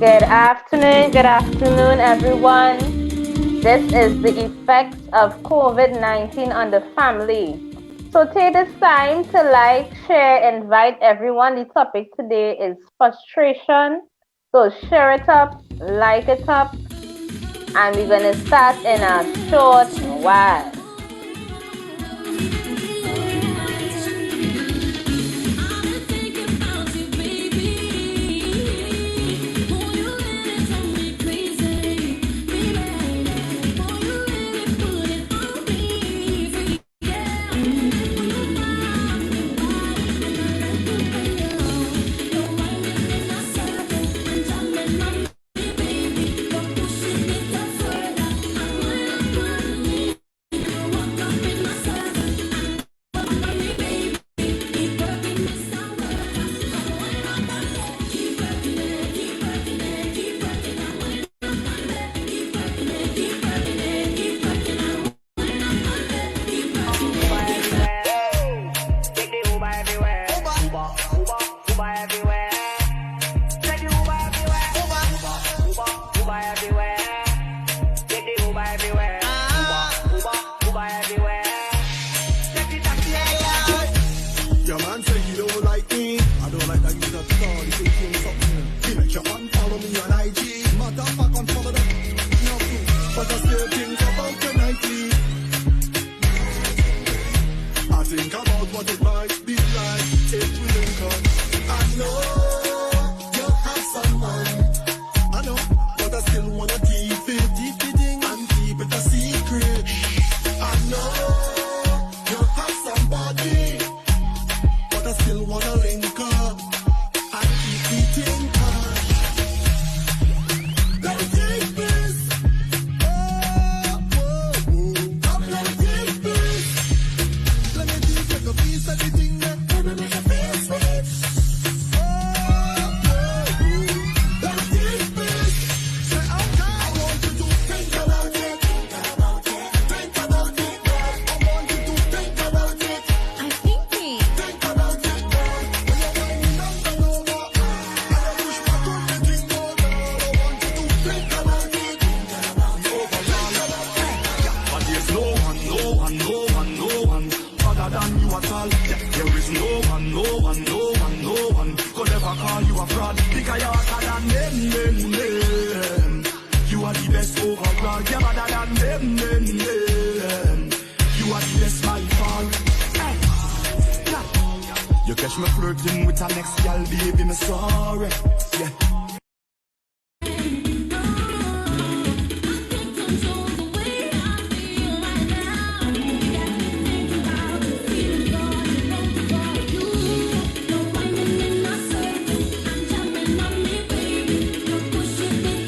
Good afternoon, everyone. This is the effects of COVID-19 on the family. So take this time to like, share, invite everyone. The topic today is frustration. So share it up, like it up, and we're gonna start in a short while.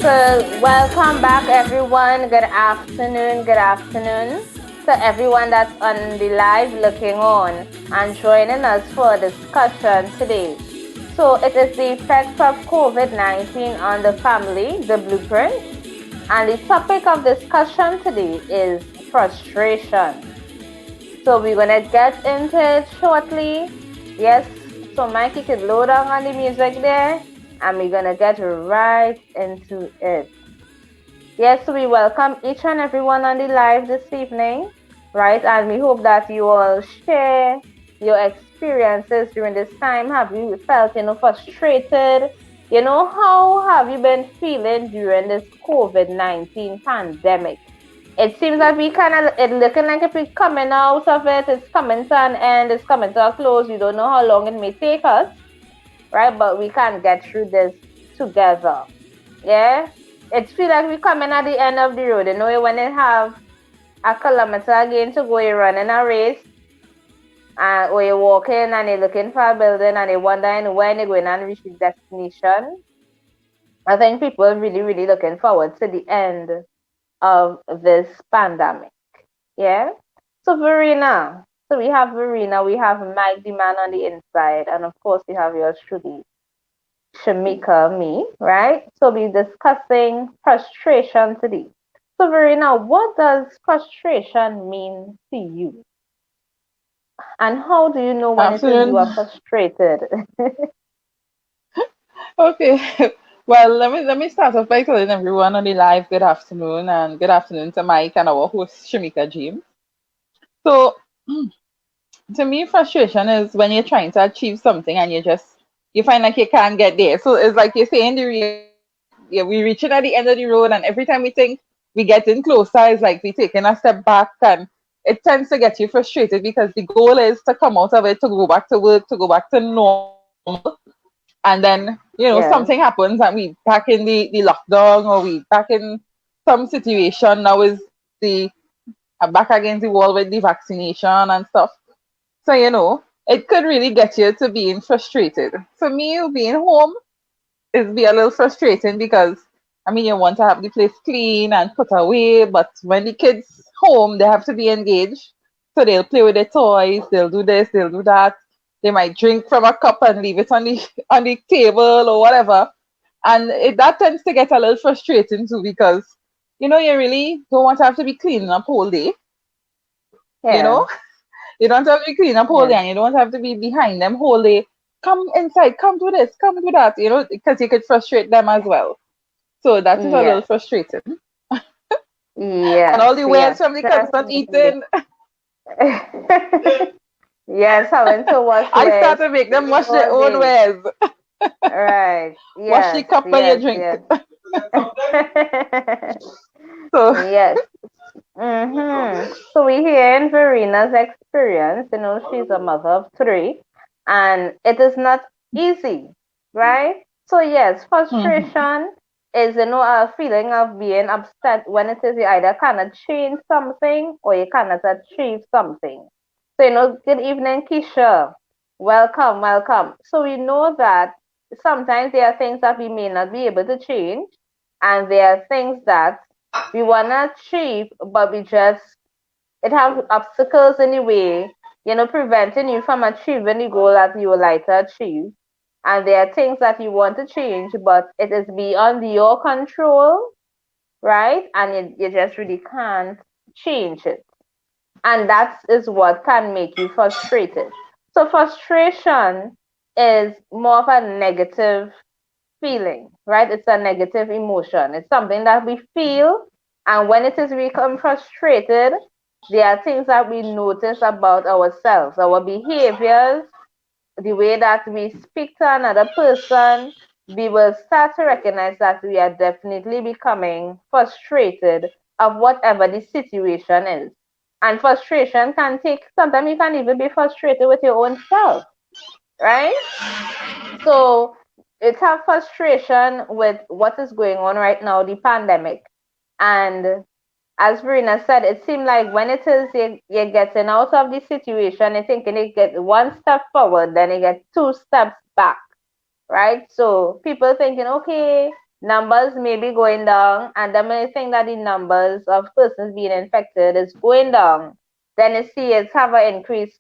So, welcome back, everyone. Good afternoon. Good afternoon to everyone that's on the live looking on and joining us for a discussion today. So, it is the effects of COVID-19 on the family, the blueprint, and the topic of discussion today is frustration. So, we're going to get into it shortly. Yes, so Mikey could load on the music there, and we're gonna get right into it. Yes, so we welcome each and everyone on the live this evening, right? And we hope that you all share your experiences during this time. Have you felt, frustrated? How have you been feeling during this COVID-19 pandemic? It seems that it's looking like if we're coming out of it, it's coming to an end, it's coming to a close. We don't know how long it may take us, right? But we can get through this together. Yeah? It feels like we're coming at the end of the road. When you have a kilometer again to go, you're running a race, or you're walking and you're looking for a building and you're wondering when you're going and reach the destination. I think people are really, really looking forward to the end of this pandemic. Yeah? So, Verena. So, we have Verena, we have Mike the man on the inside, and of course, we have yours truly, Shamika, me, right? So, we'll be discussing frustration today. So, Verena, what does frustration mean to you? And how do you know when it is you Afternoon. are frustrated? Okay. Well, let me start off by telling everyone on the live good afternoon, and good afternoon to Mike and our host Shamika James. So to me, frustration is when you're trying to achieve something and you find like you can't get there. So it's like you're saying the reality, yeah, we're reaching at the end of the road, and every time we think we getting closer, it's like we taking a step back, and it tends to get you frustrated because the goal is to come out of it, to go back to work, to go back to normal, and then Yes, something happens and we back in the lockdown, or we back in some situation. Now is the back against the wall with the vaccination and stuff. So it could really get you to being frustrated. For me, being home is be a little frustrating because I mean you want to have the place clean and put away, but when the kids home, they have to be engaged. So they'll play with their toys, they'll do this, they'll do that. They might drink from a cup and leave it on the on the table or whatever. And that tends to get a little frustrating too because you really don't want to have to be cleaning up whole day. You yes, know, you don't have to be cleaning up whole day, yes, and you don't have to be behind them whole day. Come inside, come do this, come do that. Because you could frustrate them as well. So that is a little yes, frustrating. And yes, all the wares yes. from the cats Trust not me. eating. Yes, having to wash I start wares to make them wash their all own day. wares. Right. Wash the Yes, cup when you yes, drink. yes. So Yes. So we hear in Verina's experience, she's a mother of three, and it is not easy, right? So yes, mhm. frustration is, a feeling of being upset when it is you either cannot change something or you cannot achieve something. So, good evening, Keisha. Welcome, welcome. So we know that sometimes there are things that we may not be able to change, and there are things that we want to achieve, but it has obstacles in the way, preventing you from achieving the goal that you would like to achieve. And there are things that you want to change, but it is beyond your control, right? And you just really can't change it. And that is what can make you frustrated. So frustration is more of a negative feeling, right? It's a negative emotion. It's something that we feel, and when it is we become frustrated, there are things that we notice about ourselves, our behaviors, the way that we speak to another person. We will start to recognize that we are definitely becoming frustrated of whatever the situation is. And frustration can take, sometimes you can even be frustrated with your own self, right? So it's a frustration with what is going on right now, the pandemic. And as Verena said, it seemed like when it is you're getting out of the situation, you're thinking you get one step forward, then you get two steps back, right? So people thinking, okay, numbers may be going down, and then when you think that the numbers of persons being infected is going down, then you see it's have an increase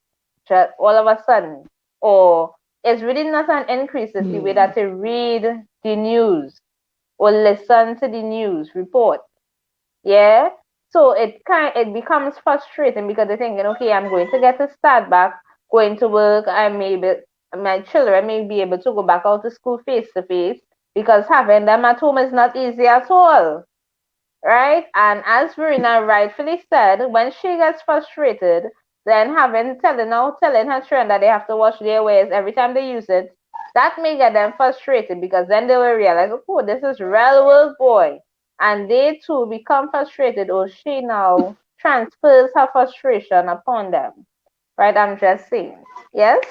all of a sudden. Or it's really not an increase, it's the way Hmm. that you read the news or listen to the news report. Yeah. So it becomes frustrating because they're thinking, okay, I'm going to get a start back, going to work, my children may be able to go back out to school face to face, because having them at home is not easy at all. Right? And as Verena rightfully said, when she gets frustrated, then telling her children that they have to wash their wares every time they use it, that may get them frustrated, because then they will realize, oh, this is real world, boy. And they too become frustrated, or she now transfers her frustration upon them. Right? I'm just saying. Yes?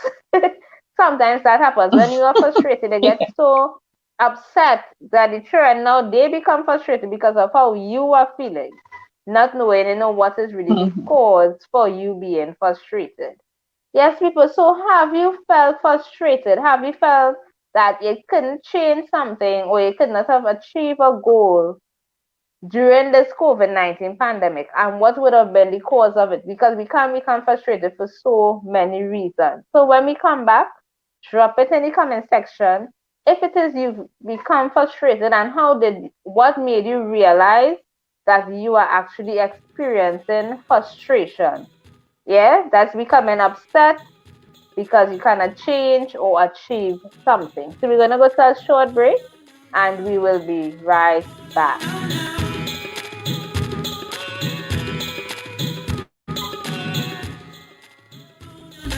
Sometimes that happens. When you are frustrated, they get so upset that the children now they become frustrated because of how you are feeling, not knowing what is really the Mhm. cause for you being frustrated. Yes, people. So have you felt frustrated? Have you felt that you couldn't change something, or you could not have achieved a goal during this COVID-19 pandemic, and what would have been the cause of it? Because we can become frustrated for so many reasons. So when we come back, drop it in the comment section. If it is you've become frustrated, and what made you realize that you are actually experiencing frustration? Yeah, that's becoming upset because you cannot change or achieve something. So we're gonna go to a short break, and we will be right back.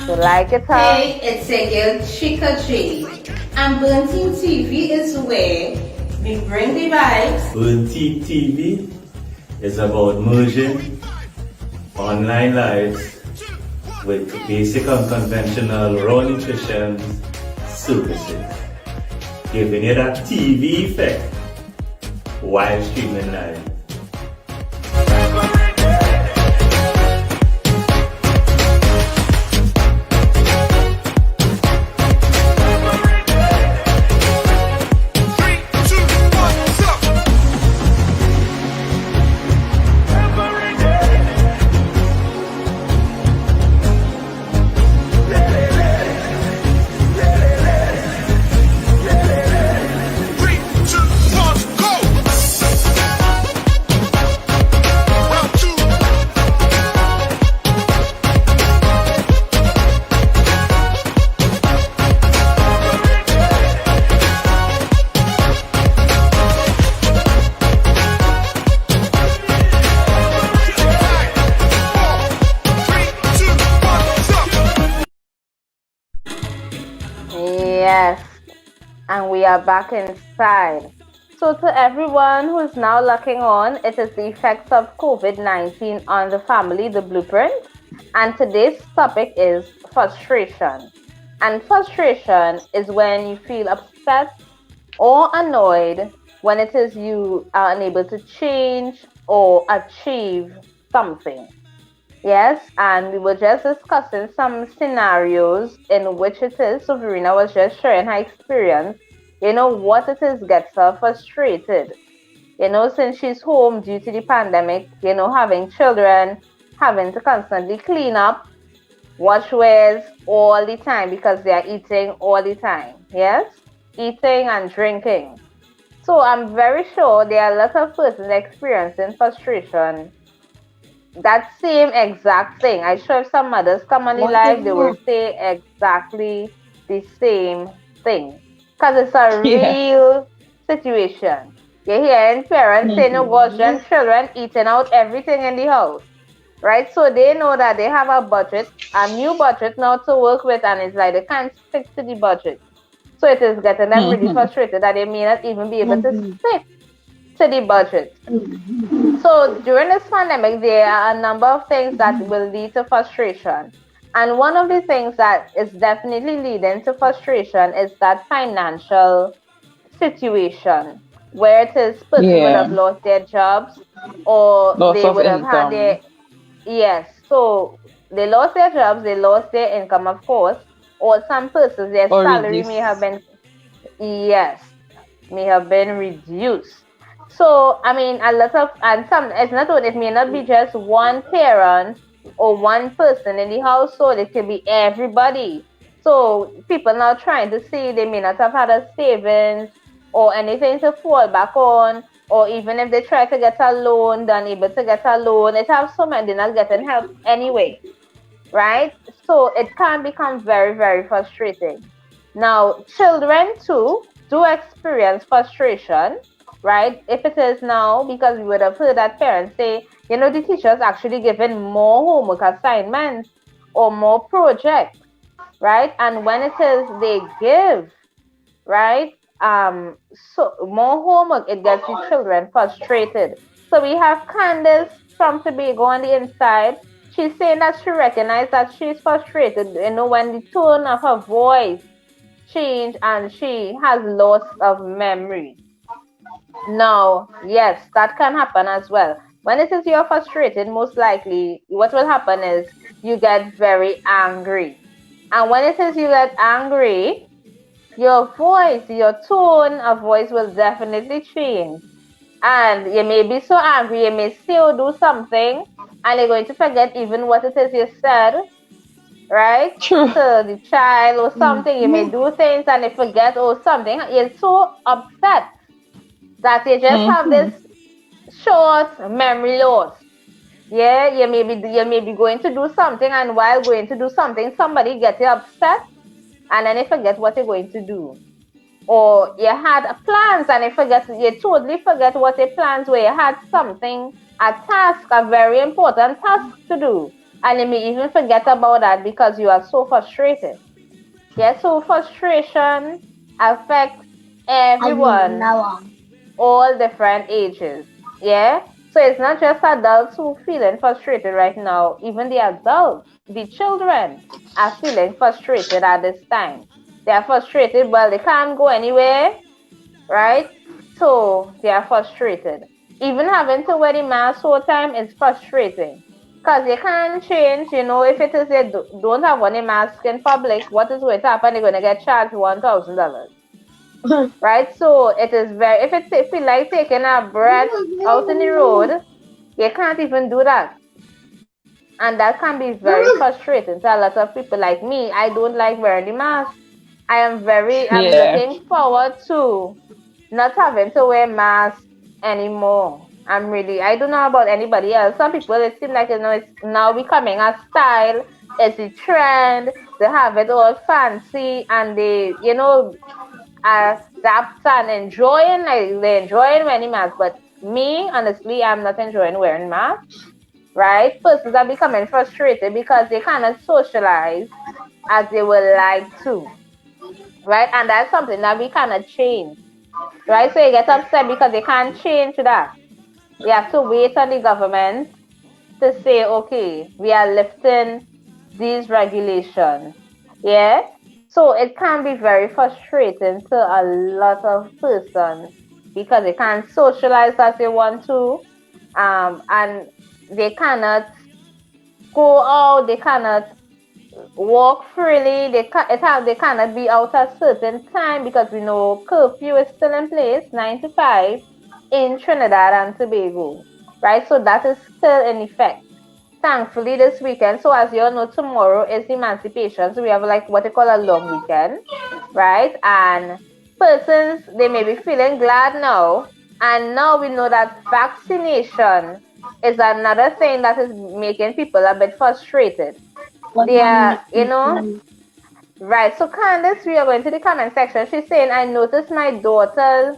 So like it up. Hey, it's your girl Chica J. And Burnteen TV is where we bring the vibes. Burnteen TV is about merging online lives with basic unconventional raw nutrition services, giving it a TV effect while streaming live. Yes, and we are back inside. So to everyone who is now looking on, it is the effects of COVID-19 on the family, the blueprint. And today's topic is frustration. And frustration is when you feel upset or annoyed when it is you are unable to change or achieve something. Yes, and we were just discussing some scenarios in which it is. So Verena was just sharing her experience. What it is gets her frustrated. Since she's home due to the pandemic, having children, having to constantly clean up, wash wares all the time because they are eating all the time. Yes, eating and drinking. So I'm very sure there are a lot of persons experiencing frustration. That same exact thing. I'm sure if some mothers come on the live, they will say exactly the same thing. Because it's a real situation. You're hearing parents saying, no, gosh, and children eating out everything in the house. Right? So they know that they have a budget, a new budget now to work with, and it's like they can't stick to the budget. So it is getting them really frustrated that they may not even be able to stick to the budget. So during this pandemic, there are a number of things that will lead to frustration. And one of the things that is definitely leading to frustration is that financial situation where it is person would have lost their jobs or they would have had their so they lost their jobs, they lost their income, of course, or some persons their salary may have been reduced. So I mean it may not be just one parent or one person in the household, it could be everybody. So people now trying to see, they may not have had a savings or anything to fall back on, or even if they try to get a loan, they're unable to get a loan. It has so many, they're not getting help anyway, right? So it can become very, very frustrating. Now, children too do experience frustration, right? If it is now, because we would have heard that parents say, the teachers actually giving more homework assignments or more projects, right? And when it is they give, right, so more homework, it gets the children frustrated. So we have Candace from Tobago on the inside. She's saying that she recognized that she's frustrated, when the tone of her voice changed and she has loss of memory. Now, yes, that can happen as well. When it is you're frustrated, most likely what will happen is you get very angry. And when it is you get angry, your voice, your tone of voice will definitely change. And you may be so angry, you may say or do something, and you're going to forget even what it is you said, right? True. To the child or something. You may do things and you forget or something. You're so upset that you just have this short memory loss. Yeah, you may be going to do something, and while going to do something, somebody gets you upset, and then you forget what you're going to do. or you had plans and you totally forget what your plans were. You had something, a task, a very important task to do, and you may even forget about that because you are so frustrated. Yeah, so frustration affects everyone, all different ages. Yeah, so it's not just adults who feeling frustrated right now. Even the adults, the children are feeling frustrated at this time. They are frustrated, but they can't go anywhere, right? So they are frustrated. Even having to wear the mask all the time is frustrating because you can't change. If it is they don't have any mask in public, what is going to happen? They're going to get charged $1,000, right? So it is very. If it feel like taking a breath out in the road, you can't even do that, and that can be very frustrating to a lot of people like me. I don't like wearing the mask. I'm Yeah. looking forward to not having to wear masks anymore. I don't know about anybody else. Some people, it seems like, it's now becoming a style. It's a trend. They have it all fancy and they, adapt and enjoying, like they're enjoying wearing masks. But me, honestly, I'm not enjoying wearing masks, right? Persons are becoming frustrated because they cannot socialize as they would like to, right? And that's something that we cannot change, right? So you get upset because they can't change that. We have to wait on the government to say, okay, we are lifting these regulations. Yeah. So it can be very frustrating to a lot of persons because they can't socialize as they want to, and they cannot go out, they cannot walk freely. They cannot be out at certain time because we know curfew is still in place, 9 to 5 in Trinidad and Tobago, right? So that is still in effect. Thankfully, this weekend. So as you all know, tomorrow is Emancipation. So we have like what they call a long weekend, right? And persons, they may be feeling glad now, and now we know that vaccination is another thing that is making people a bit frustrated. They are, right. So Candice, we are going to the comment section. She's saying, I noticed my daughter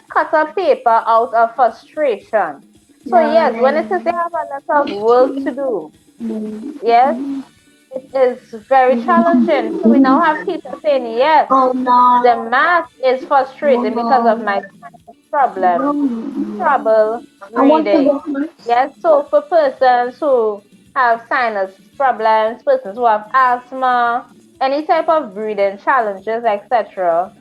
cut a paper out of frustration. So yes, when it is they have a lot of work to do, yes, it is very challenging. So we now have people saying, yes, the math is frustrating because of my problem, trouble breathing. Yes, so for persons who have sinus problems, persons who have asthma, any type of breathing challenges, etc.,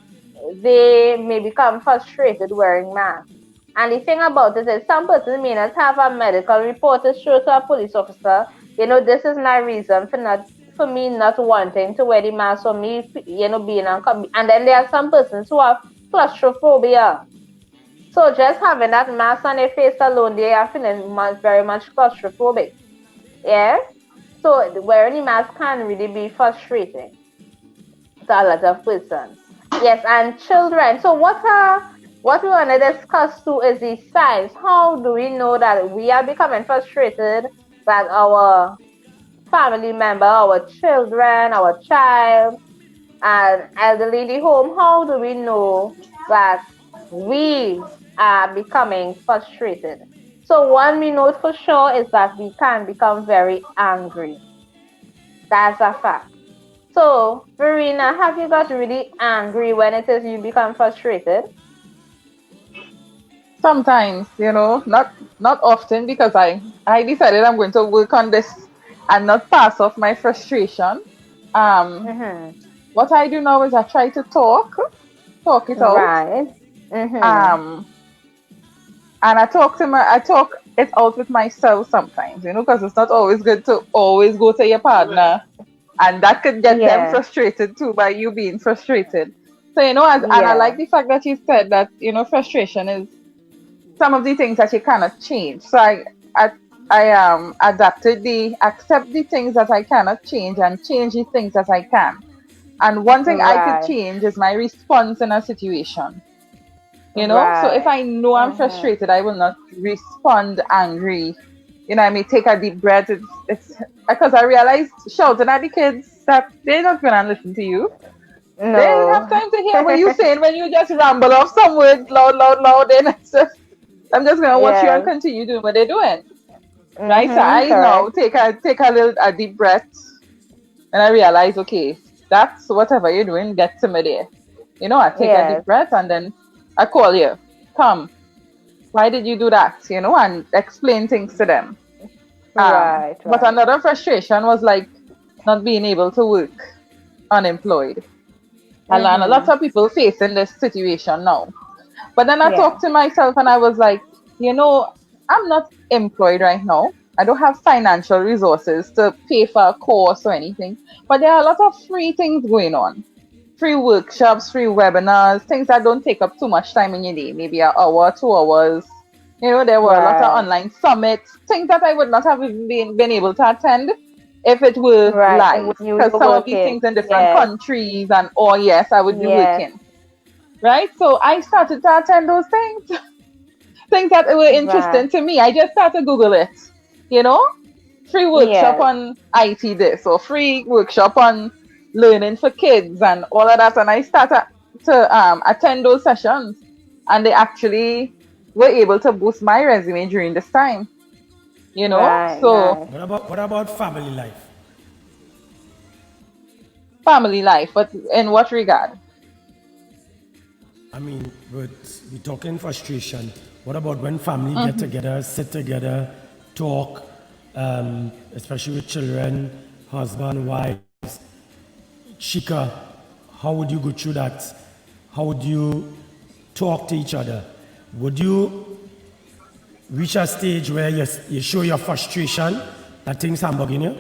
they may become frustrated wearing masks. And the thing about it is some persons may not have a medical report to show to a police officer, this is my reason for me not wanting to wear the mask, or me, being uncomfortable. And then there are some persons who have claustrophobia. So just having that mask on their face alone, they are feeling very much claustrophobic. Yeah. So wearing the mask can really be frustrating to a lot of persons. Yes, and children. So what we want to discuss too is the signs. How do we know that we are becoming frustrated, that our family member, our children, our child, and elderly in the home, how do we know that we are becoming frustrated? So one we know for sure is that we can become very angry. That's a fact. So, Verena, have you got really angry when it is you become frustrated? Sometimes, not often, because I decided I'm going to work on this and not pass off my frustration. Mm-hmm. What I do now is I try to talk it out. Right. Mm-hmm. And I talk it out with myself sometimes, because it's not always good to always go to your partner, and that could get them frustrated too by you being frustrated. So, and I like the fact that you said that, frustration is some of the things that you cannot change. So I adapted accept the things that I cannot change and change the things that I can. And one thing I could change is my response in a situation. So if I know I'm frustrated, I will not respond angry. I may take a deep breath. It's because I realized shouting at the kids that they're not gonna listen to you. They didn't have No. time to hear what you saying when you just ramble off some words loud, loud, loud. Then it's just, I'm just gonna watch you and Yes. continue doing what they're doing. Right? So Mhm. I now Correct. take a deep breath, and I realize, okay, that's whatever you're doing, get to me there. I take a deep Yes. breath and then I call you. Come, why did you do that? And explain things to them. Right. But Right. another frustration was like not being able to work unemployed. And a lot Mhm. of people facing this situation now. But then I Yeah. talked to myself and I was like, I'm not employed right now. I don't have financial resources to pay for a course or anything. But there are a lot of free things going on. Free workshops, free webinars, things that don't take up too much time in your day, maybe an hour, 2 hours. There were a lot of Right. online summits, things that I would not have even been able to attend if it were Right. And live. when you Because were some of these working. things in different Yes. countries, and oh yes, I would be Yes. working. Right? So I started to attend those things, things that were Right. interesting to me. I just started to Google it. You know, free workshop Yes. on IT this, or free workshop on learning for kids and all of that. And I started to attend those sessions, and they actually were able to boost my resume during this time. Right. So Right. What about family life? family life, but in what regard? I mean, we're talking frustration. What about when family get together, sit together, talk, especially with children, husband, wives? Shika, how would you go through that? How would you talk to each other? Would you reach a stage where you show your frustration that things are bugging you?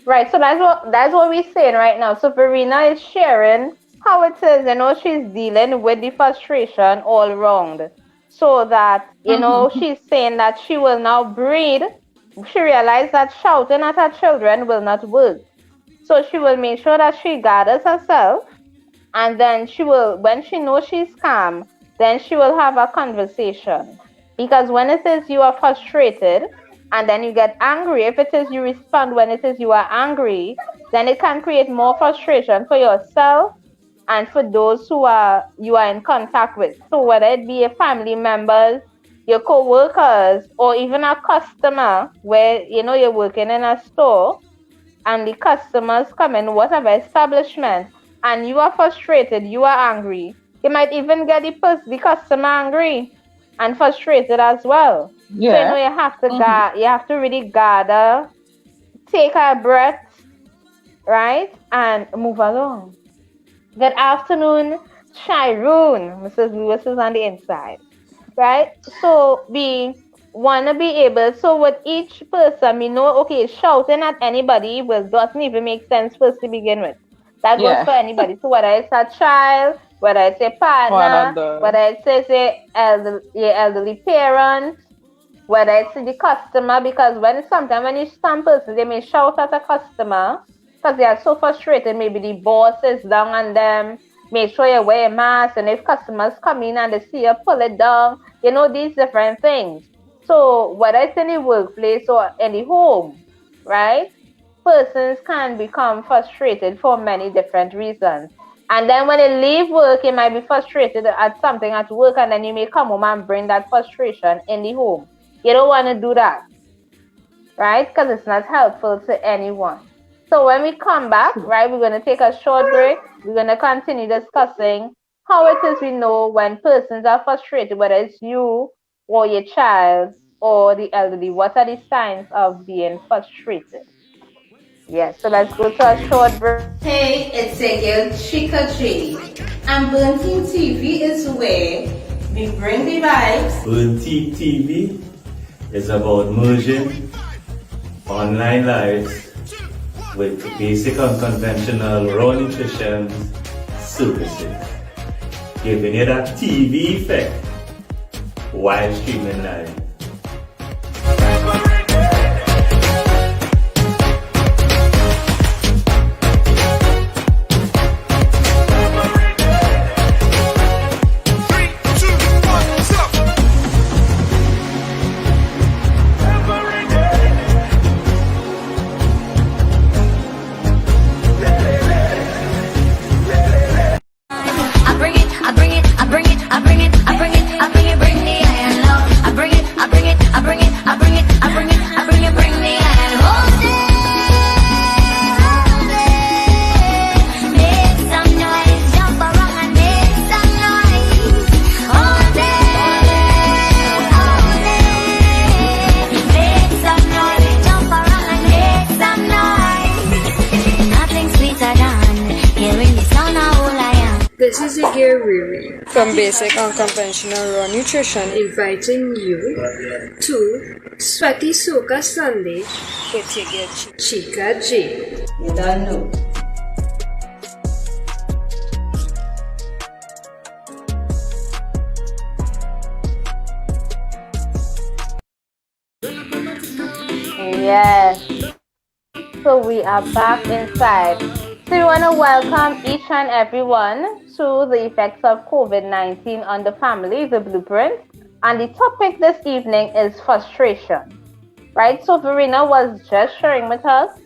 Right. So that's what we're saying right now. So Verena is sharing how it is, she's dealing with the frustration all round. So that, she's saying that she will now breathe. She realized that shouting at her children will not work. So she will make sure that she gathers herself, and then she will, when she knows she's calm, then she will have a conversation. Because when it is you are frustrated and then you get angry, if it is you respond when it is you are angry, then it can create more frustration for yourself and for those you are in contact with. So whether it be your family members, your co-workers, or even a customer where you're working in a store and the customers come in, whatever establishment, and you are frustrated, you are angry, you might even get the customer angry and frustrated as well. So Yeah. you have to you have to really gather, take a breath, right, and move along. Good afternoon, Chiroon. Mrs. Lewis is on the inside, right? So we want to be able, so with each person, we know, okay, shouting at anybody doesn't even make sense first to begin with. That goes Yeah. for anybody. So whether it's a child, whether it's a partner, Another. whether it's your elderly parent, whether it's the customer, because sometimes when some persons, they may shout at a customer because they are so frustrated. Maybe the boss is down on them. Make sure you wear a mask, and if customers come in and they see you, pull it down. These different things. So whether it's in the workplace or in the home, right? Persons can become frustrated for many different reasons. And then when they leave work, you might be frustrated at something at work, and then you may come home and bring that frustration in the home. You don't want to do that, right? Because it's not helpful to anyone. So when we come back, right, we're going to take a short break. We're going to continue discussing how it is we know when persons are frustrated, whether it's you or your child or the elderly. What are the signs of being frustrated? Yes, so let's go to a short break. Hey, it's your girl Chica J. And Burnting TV is where we bring the vibes. Burnteen TV is about merging online lives with basic unconventional raw nutrition services, giving you that TV effect while streaming live. from basic and conventional raw nutrition, inviting you to Sweaty Soca Sunday with your girl Chica J. You don't know. Yes. So we are back inside. So we want to welcome each and everyone to the effects of COVID-19 on the family, the blueprint. And the topic this evening is frustration. Right? So Verena was just sharing with us,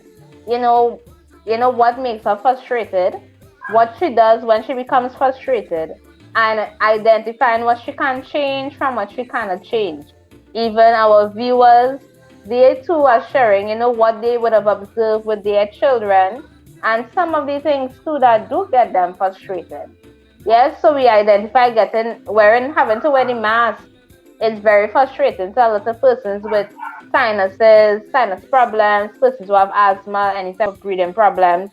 you know what makes her frustrated, what she does when she becomes frustrated, and identifying what she can change from what she cannot change. Even our viewers, they too are sharing, what they would have observed with their children, and some of the things too that do get them frustrated. Yes, so we identify having to wear the mask. It's very frustrating to a lot of persons with sinuses, sinus problems, persons who have asthma, any type of breathing problems.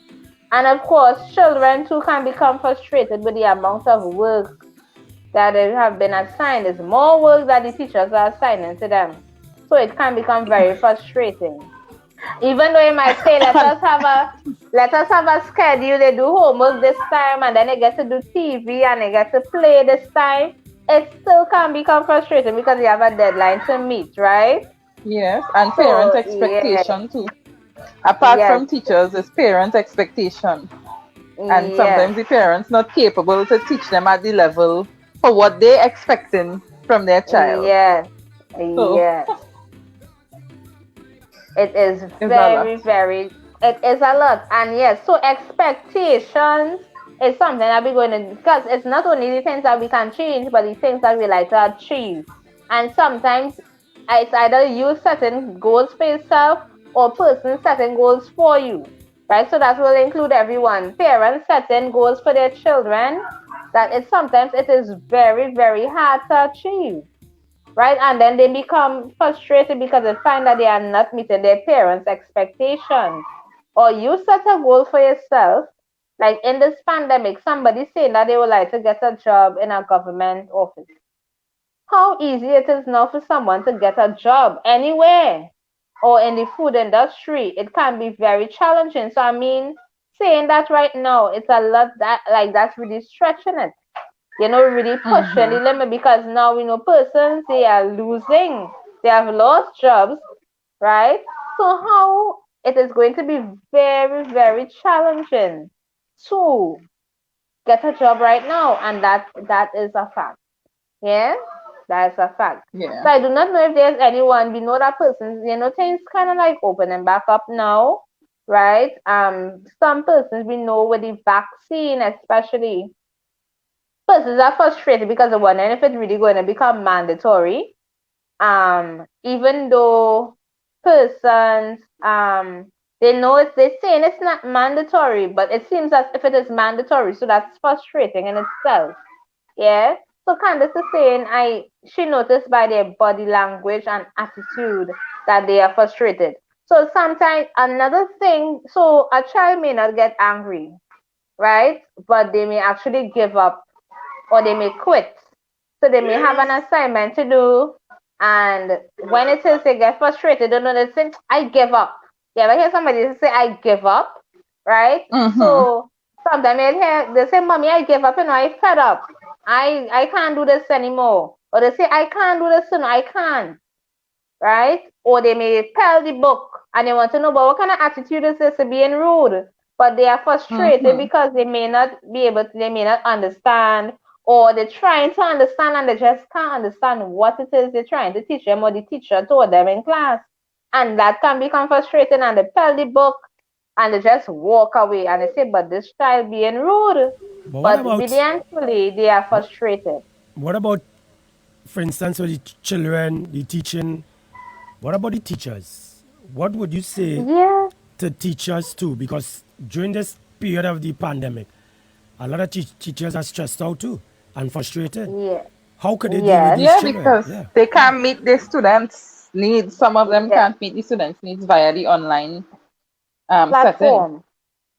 And of course, children too can become frustrated with the amount of work that they have been assigned. There's more work that the teachers are assigning to them. So it can become very frustrating. Even though you might say, let us have a schedule, they do homework this time, and then they get to do TV and they get to play this time, it still can become frustrating because you have a deadline to meet, right? Yes, and parents' expectation too. Apart from teachers, it's parents' expectation. And sometimes the parents not capable to teach them at the level for what they're expecting from their child. Yes. So, yes. It is it is a lot. And yes, so expectations is something that we're going to, because it's not only the things that we can change, but the things that we like to achieve. And sometimes it's either you setting goals for yourself or person setting goals for you, right? So that will include everyone. Parents setting goals for their children, sometimes it is very, very hard to achieve, right? And then they become frustrated because they find that they are not meeting their parents' expectations. Or you set a goal for yourself, like in this pandemic, somebody saying that they would like to get a job in a government office. How easy it is now for someone to get a job anywhere, or in the food industry, it can be very challenging. So I mean, saying that right now, it's a lot that's really stretching it. Really pushing the limit, because now we know persons, they are losing, they have lost jobs, right? So how it is going to be very, very challenging to get a job right now, and that is a fact. Yeah, that is a fact. Yeah. So I do not know if there's anyone, we know that persons, things kind of like opening back up now, right? Some persons we know with the vaccine, especially, persons are frustrated because they're wondering if it's really going to become mandatory. Even though persons, they're saying it's not mandatory, but it seems as if it is mandatory, so that's frustrating in itself. Yeah. So Candace is saying she noticed by their body language and attitude that they are frustrated. So sometimes another thing, so a child may not get angry, right? But they may actually give up, or they may quit. So they may have an assignment to do, and when it is they get frustrated, they say, I give up. You ever hear somebody say, I give up, right? So sometimes they say, Mommy, I give up, I fed up. I can't do this anymore. Or they say, I can't do this, I can't, right? Or they may tell the book, and they want to know, but what kind of attitude is this, being rude? But they are frustrated because they may not they may not understand, or they're trying to understand and they just can't understand what it is they're trying to teach them, or the teacher told them in class. And that can become frustrating, and they tell the book and they just walk away and they say, but this child being rude. But eventually they are frustrated. What about, for instance, with the children, the teaching, what about the teachers? What would you say to teachers too? Because during this period of the pandemic, a lot of teachers are stressed out too and frustrated. Yeah. How could they deal with these children? Because they can't meet the students' needs. Some of them can't meet the students' needs via the online setting.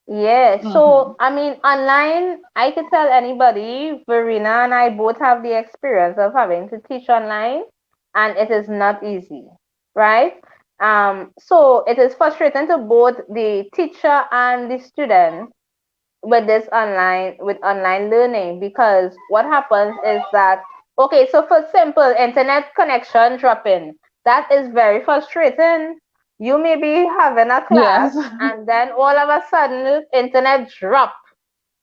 Yeah, Mm-hmm. so I mean, online, I could tell anybody, Verena and I both have the experience of having to teach online, and it is not easy, right? So it is frustrating to both the teacher and the student with this online learning, because what happens is that, okay, so for simple internet connection dropping, that is very frustrating. You may be having a class Yes. and then all of a sudden internet drop,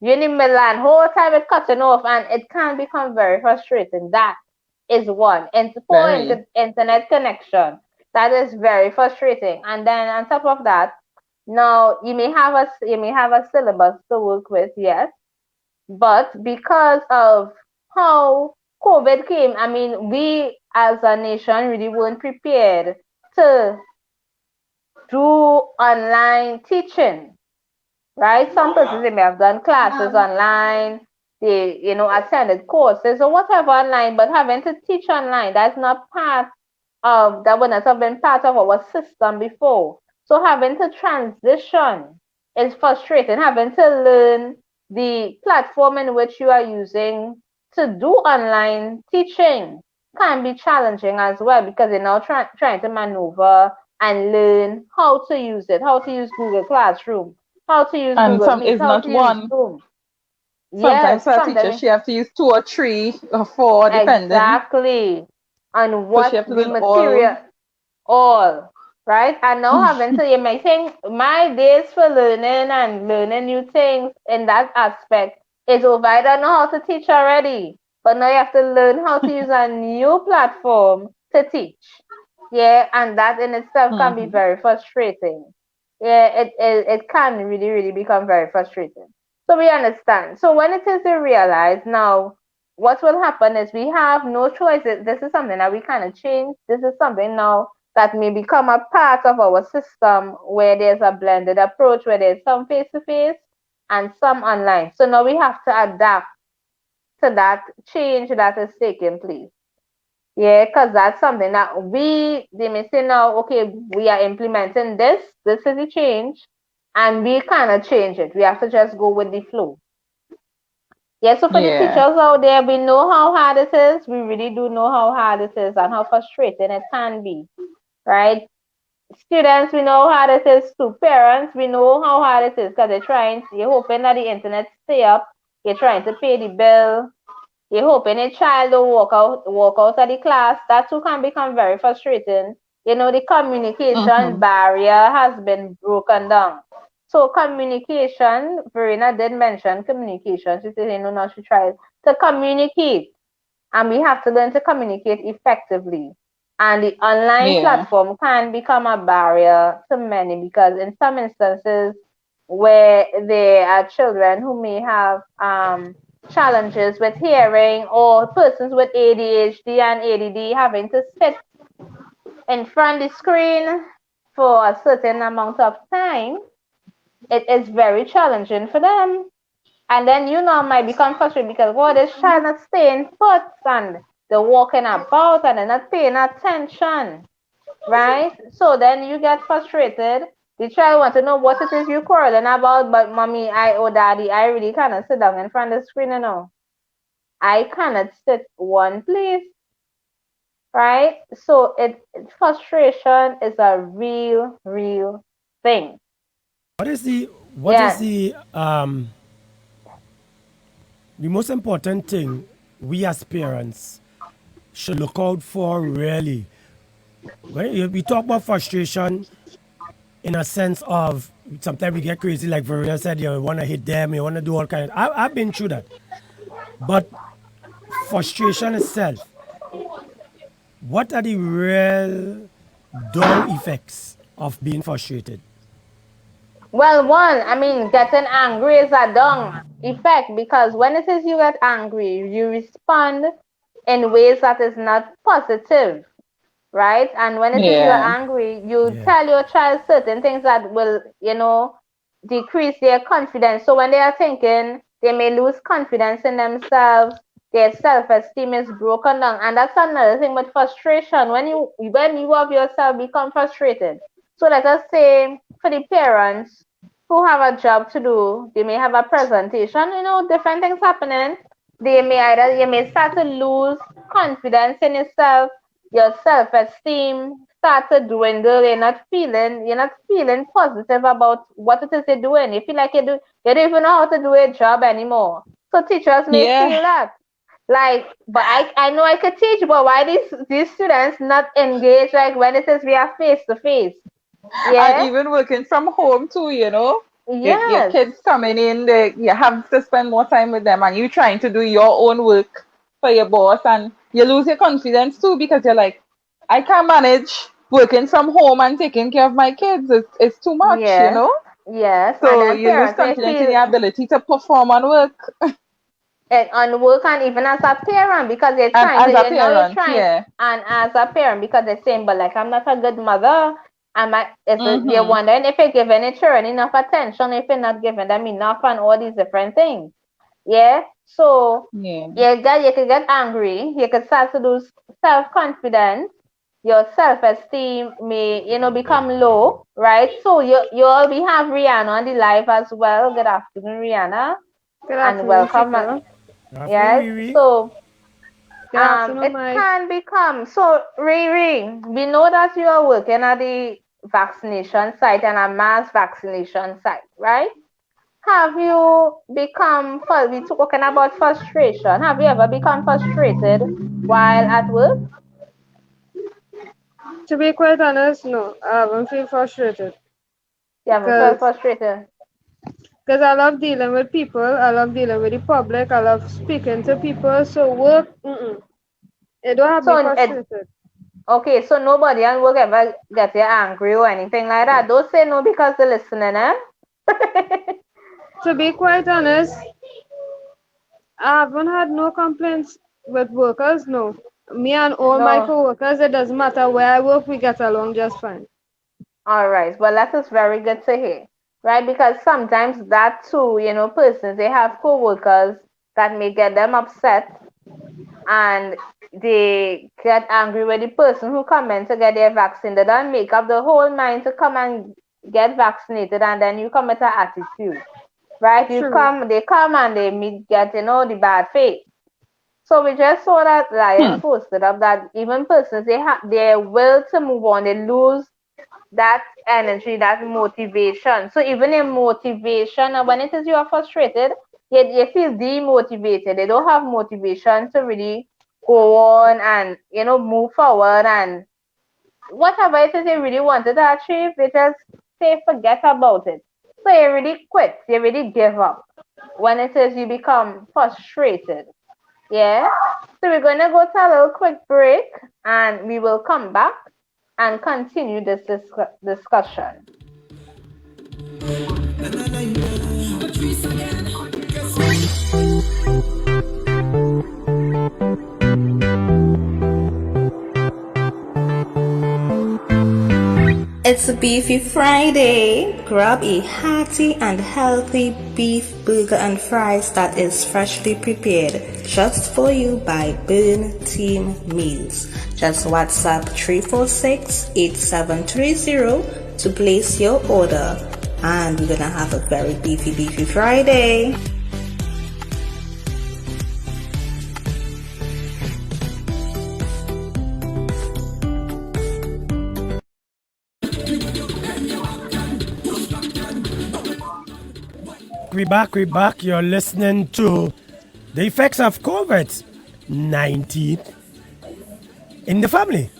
you're in the middle and whole time it's cutting off, and it can become very frustrating. That is one. And poor Very. internet connection, that is very frustrating. And then on top of that, now you may have a syllabus to work with, yes, but because of how COVID came, I mean, we as a nation really weren't prepared to do online teaching, right? Some persons, they may have done classes online, they attended courses or whatever online, but having to teach online, that's not part of that would not have been part of our system before. So having to transition is frustrating. Having to learn the platform in which you are using to do online teaching can be challenging as well, because you're now trying to maneuver and learn how to use it, how to use Google Classroom, how to use And Google some Meet, is how not to use one. Zoom. Sometimes Yes, for a teacher, sometimes she have to use two or three or four, depending. exactly on So she what have to the learn all. material all, right? And now having to, you may think my days for learning new things in that aspect is over. I don't know how to teach already, but now you have to learn how to use a new platform to teach. Yeah, and that in itself can be Mm-hmm. very frustrating. Yeah, it can really, really become very frustrating. So we understand. So when it is we realize now, what will happen is we have no choice. This is something that we kind of change. This is something now that may become a part of our system, where there's a blended approach, where there's some face to face and some online. So now we have to adapt to that change that is taking place. Yeah, because that's something that they may say now, okay, we are implementing this is the change, and we cannot change it. We have to just go with the flow. Yeah, so for the teachers Yeah. out there, we know how hard it is. We really do know how hard it is and how frustrating it can be, right? Students, we know how hard it is to. Parents, we know how hard it is, because you're hoping that the internet stay up. You're trying to pay the bill. You're hoping a child will walk out of the class. That too can become very frustrating. The communication Mm-hmm. barrier has been broken down. So communication, Verena did mention communication. She said, now she tried to communicate, and we have to learn to communicate effectively. And the online Yeah. platform can become a barrier to many, because in some instances where there are children who may have challenges with hearing, or persons with ADHD and ADD having to sit in front of the screen for a certain amount of time, it is very challenging for them. And then might become frustrated, because this child not staying put, and they're walking about and they're not paying attention, right? So then you get frustrated. The child want to know what it is you quarreling about, but mommy, daddy, I really cannot sit down in front of the screen, I cannot sit one place, right? So frustration is a real, real thing. What is Yeah. the most important thing we as parents should look out for really? We talk about frustration in a sense of sometimes we get crazy, like Verena said, you want to hit them, you want to do all kinds. I've been through that. But frustration itself, what are the real down effects of being frustrated? Well, one, I mean, getting angry is a dung effect, because when it is you get angry, you respond in ways that is not positive, right? And when it is you are Yeah. angry, you Yeah. tell your child certain things that will, decrease their confidence. So when they are thinking, they may lose confidence in themselves. Their self-esteem is broken down, and that's another thing with frustration. When you of yourself become frustrated. So let us say for the parents, who have a job to do. They may have a presentation, different things happening. You may start to lose confidence in yourself, your self-esteem start to dwindle. You're not feeling positive about what it is you're doing. You feel like you don't even know how to do a job anymore. So teachers may Yeah. feel that. Like, but I know I could teach, but why these students not engage like when it is we are face to face? And Yeah. even working from home too, your Yes. kids coming in, you have to spend more time with them, and you trying to do your own work for your boss, and you lose your confidence too because you're like, I can't manage working from home and taking care of my kids. It's too much. Yes. Yes. And So then you lose parents may confidence in feel your ability to perform on work. on work and even as a parent because they're And trying to as a you're parent, trying yeah. and as a parent because they're saying but like I'm not a good mother. They're Mm-hmm. wondering if you're giving a children enough attention, if you're not giving them enough and all these different things. Yeah. So Yeah. you could get angry, you could start to lose self-confidence, your self-esteem may, become low, right? So we have Rihanna on the live as well. Good afternoon, Rihanna, Good and afternoon, welcome. Chica. Afternoon, Yes. Riri. So Good afternoon, it Mike. can become so Riri, we know that you are working at the vaccination site and a mass vaccination site, right? Have you become we talking about frustration? Have you ever become frustrated while at work? To be quite honest, no, I haven't feel frustrated You haven't felt because frustrated. I love dealing with people. I love dealing with the public. I love speaking to people. So work, it don't have me So frustrated. okay, so nobody at work ever get you angry or anything like that. Don't say no because they're listening, eh? To be quite honest, I haven't had no complaints with workers. No, me and all my No. coworkers. It doesn't matter where I work. We get along just fine. All right. Well, that is very good to hear, right? Because sometimes that too, persons, they have co-workers that may get them upset and they get angry with the person who come in to get their vaccine. They don't make up the whole mind to come and get vaccinated and then you come with an attitude, right? True. They come and they get, the bad faith. So we just saw that Lion posted up that even persons, they have their will to move on, they lose that energy, that motivation. So even in motivation, when it is you are frustrated, you feel demotivated. They don't have motivation to really go on and move forward and whatever it is they really wanted to achieve, they just say forget about it. So you really quit, you really give up when it is you become frustrated. Yeah. So we're gonna go to a little quick break and we will come back and continue this discussion. It's a Beefy Friday. Grab a hearty and healthy beef burger and fries that is freshly prepared just for you by Burn Team Meals. Just WhatsApp 346-8730 to place your order. And we're gonna have a very beefy Friday. We back. You're listening to the effects of COVID-19 in the family,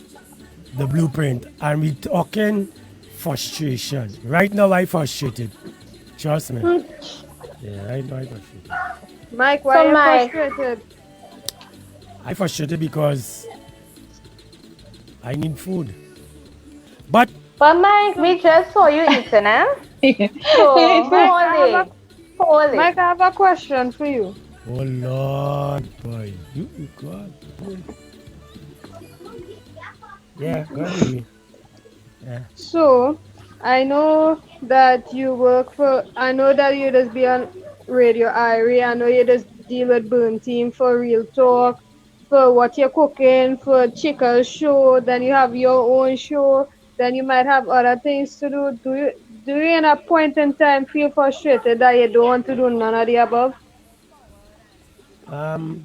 the blueprint, and we talking frustration. Right now, I frustrated. Trust me. Yeah, right now I frustrated. Mike, why So are you Mike, frustrated? I frustrated because I need food. But we just saw you eating, eh? So Mike, hold it. Mike, I have a question for you. oh Lord, boy, you God, boy. Yeah, go ahead, baby. Yeah. So, I know that you work for, I know that you just be on Radio Irie. I know you just deal with Burn Team for Real Talk, for what you're cooking, for Chica's show, then you have your own show, then you might have other things to do. do you in a point in time feel frustrated that you don't want to do none of the above?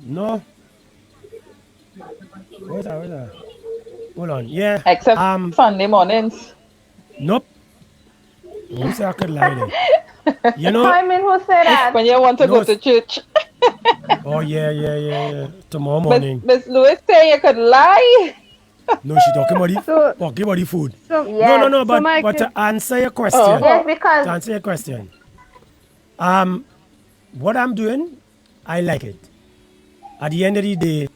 No. Where's that? Hold on. Yeah. Except Sunday mornings. Nope. Who say I could lie there? You No, know, I mean, who said that? When you want to no. go to church. Oh yeah. Tomorrow Miss morning. Miss Lewis say you could lie. No, she talking about So, the food. so, Yes. No. so But Mike, to answer your question, Oh. Yes, to because answer your question, what I'm doing, I like it. At the end of the day,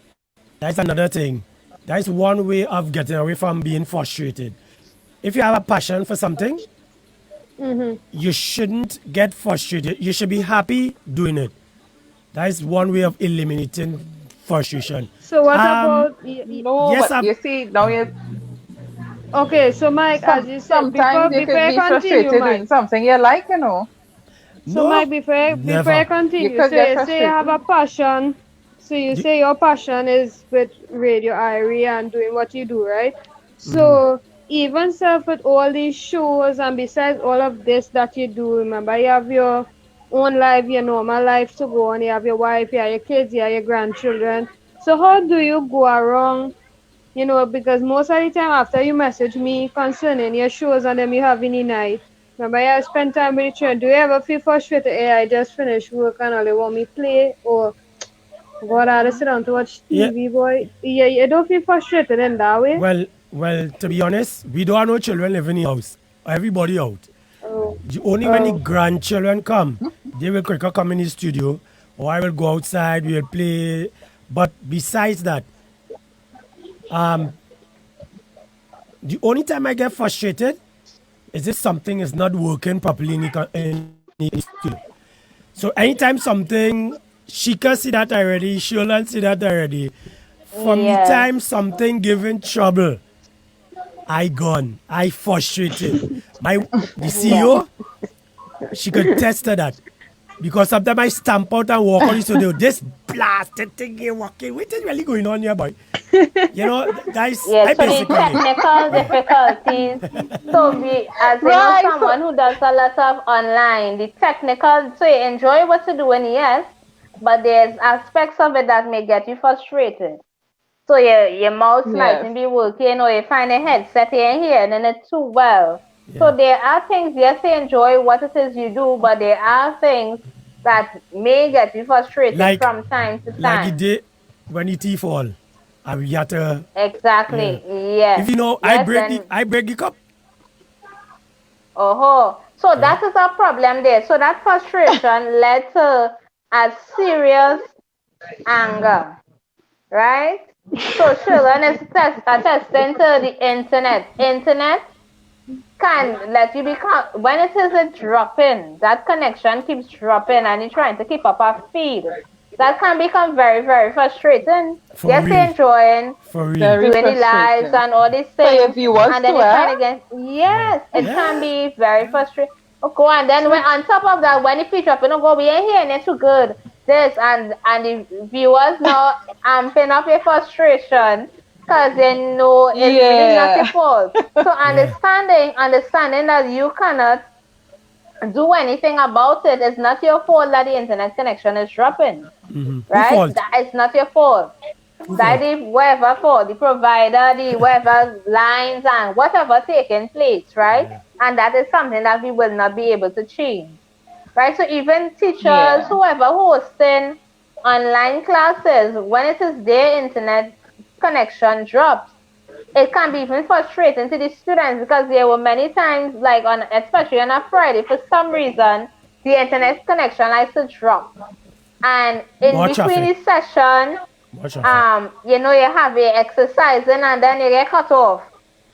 that's another thing. That's one way of getting away from being frustrated. If you have a passion for something, you shouldn't get frustrated. You should be happy doing it. That is one way of eliminating frustration. so what Um, about, No, yes, but you see now you okay, so Mike, as you said, sometimes you before could I be continue, frustrated doing Mike. something you like, you know. So no, Mike, before I never. You continue, could so get you say you have frustrated. a passion. So you Y- say your passion is with Radio Irie and doing what you do, right? mhm. So even self with all these shows and besides all of this that you do, remember you have your own life, your normal life to go on. You have your wife, you have your kids, you have your grandchildren. So how do you go around? You know, because most of the time after you message me concerning your shows and them you have in the night, remember I spend time with the children. Do you ever feel frustrated? Hey, I just finished work and all they want me play or God, I had to sit down to watch Yeah. TV, boy. Yeah, you don't feel frustrated in that way. Well. To be honest, we don't have no children living in the house. Everybody out. Oh, Only when the oh, grandchildren come, they will quicker come in the studio, or I will go outside. We will play. But besides that, the only time I get frustrated is if something is not working properly in the studio. So anytime something, she can see that already, she'll see that already. From the yes. time something giving trouble, I gone, I frustrated. The Yes. CEO, she could test to that. Because sometimes I stamp out and walk on the studio. This blasted thing here walking. What is really going on here, boy? You know, guys, Yes, I so the basically, technical yeah. difficulties. So we, as you know, Right. So someone who does a lot of online, the technical, so you enjoy what you're doing, yes, but there's aspects of it that may get you frustrated. So your mouse yes. mightn't be working, or you find a headset here and here, and then it's too well. Yeah. So there are things, yes, you enjoy what it is you do, but there are things that may get you frustrated Like, from time to like the time. day when the tea fall, and we had to, yeah. Exactly. If Yes. you know, Yes, then I break the cup. oh, so Yeah. that is a problem there. So that frustration led to a serious anger, right? So children is attesting to the internet. Internet can let you become, when it is a dropping, that connection keeps dropping and you're trying to keep up a feed. That can become very, very frustrating. For Yes, you're real. enjoying For real. Very doing the lives frustrating. and all these So your things, viewers and then too, you eh? kind of get, yes, it can Yeah. be very frustrating. Okay, and then when on top of that, when the feature up, you know, go, we ain't hearing it too good. This and the viewers now amping up your frustration because they know it's really not your Yeah. fault. So Yeah. understanding that you cannot do anything about it. It's not your fault that the internet connection is dropping, Who right? fault? That is not your fault. Who That fault? the whoever for the provider, the whoever lines and whatever taking place, right? And that is something that we will not be able to change, right? So even teachers, Yeah. whoever hosting online classes, when it is their internet connection drops, it can be even frustrating to the students because there were many times, like on especially on a Friday, for some reason the internet connection likes to drop, and in More between traffic. the session, More traffic. you have a exercising and then you get cut off.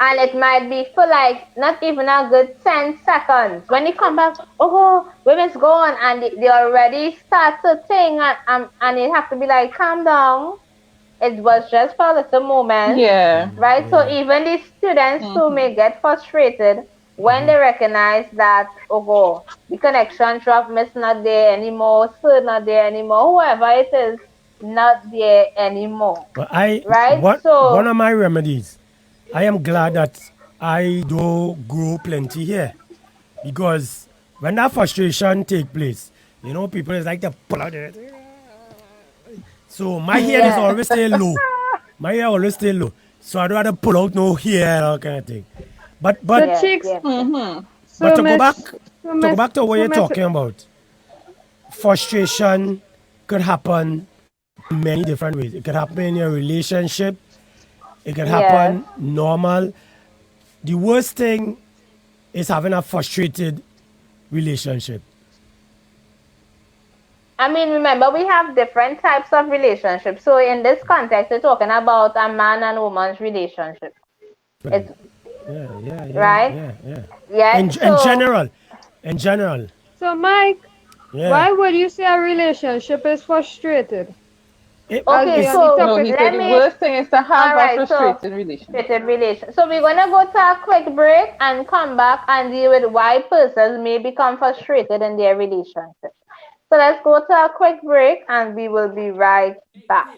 And it might be for like not even a good 10 seconds. When you come back, oh, women's gone, and they already start to think, and you have to be like, calm down. It was just for a little moment, Yeah. right? So even the students too Hmm. may get frustrated when they recognize that, oh, the connection drop, miss not there anymore, sir not there anymore, whoever it is, not there anymore, But right? one So, of my remedies, I am glad that I do grow plenty here. Because when that frustration take place, people is like to pull out their. So my hair is Yes. always stay low. My hair always stay low. So I don't have to pull out no hair kind of thing. But So Yes, chicks, yes. but so to go back miss, so miss, to what so you're miss, talking about, frustration could happen in many different ways. It could happen in your relationship. It could Yes. happen normal. The worst thing is having a frustrated relationship. I mean, remember, we have different types of relationships. So in this context, we're talking about a man and woman's relationship. It's right. Yeah. Yeah. In So general, in general, so Mike, yeah. why would you say a relationship is frustrated? It, As okay. we it's on the So No, topic he said let the me. today. worst thing is to All have a right. So frustrated relationship. frustrated relation. So we're gonna go to a quick break and come back and deal with why persons may become frustrated in their relationship. So let's go to a quick break and we will be right back.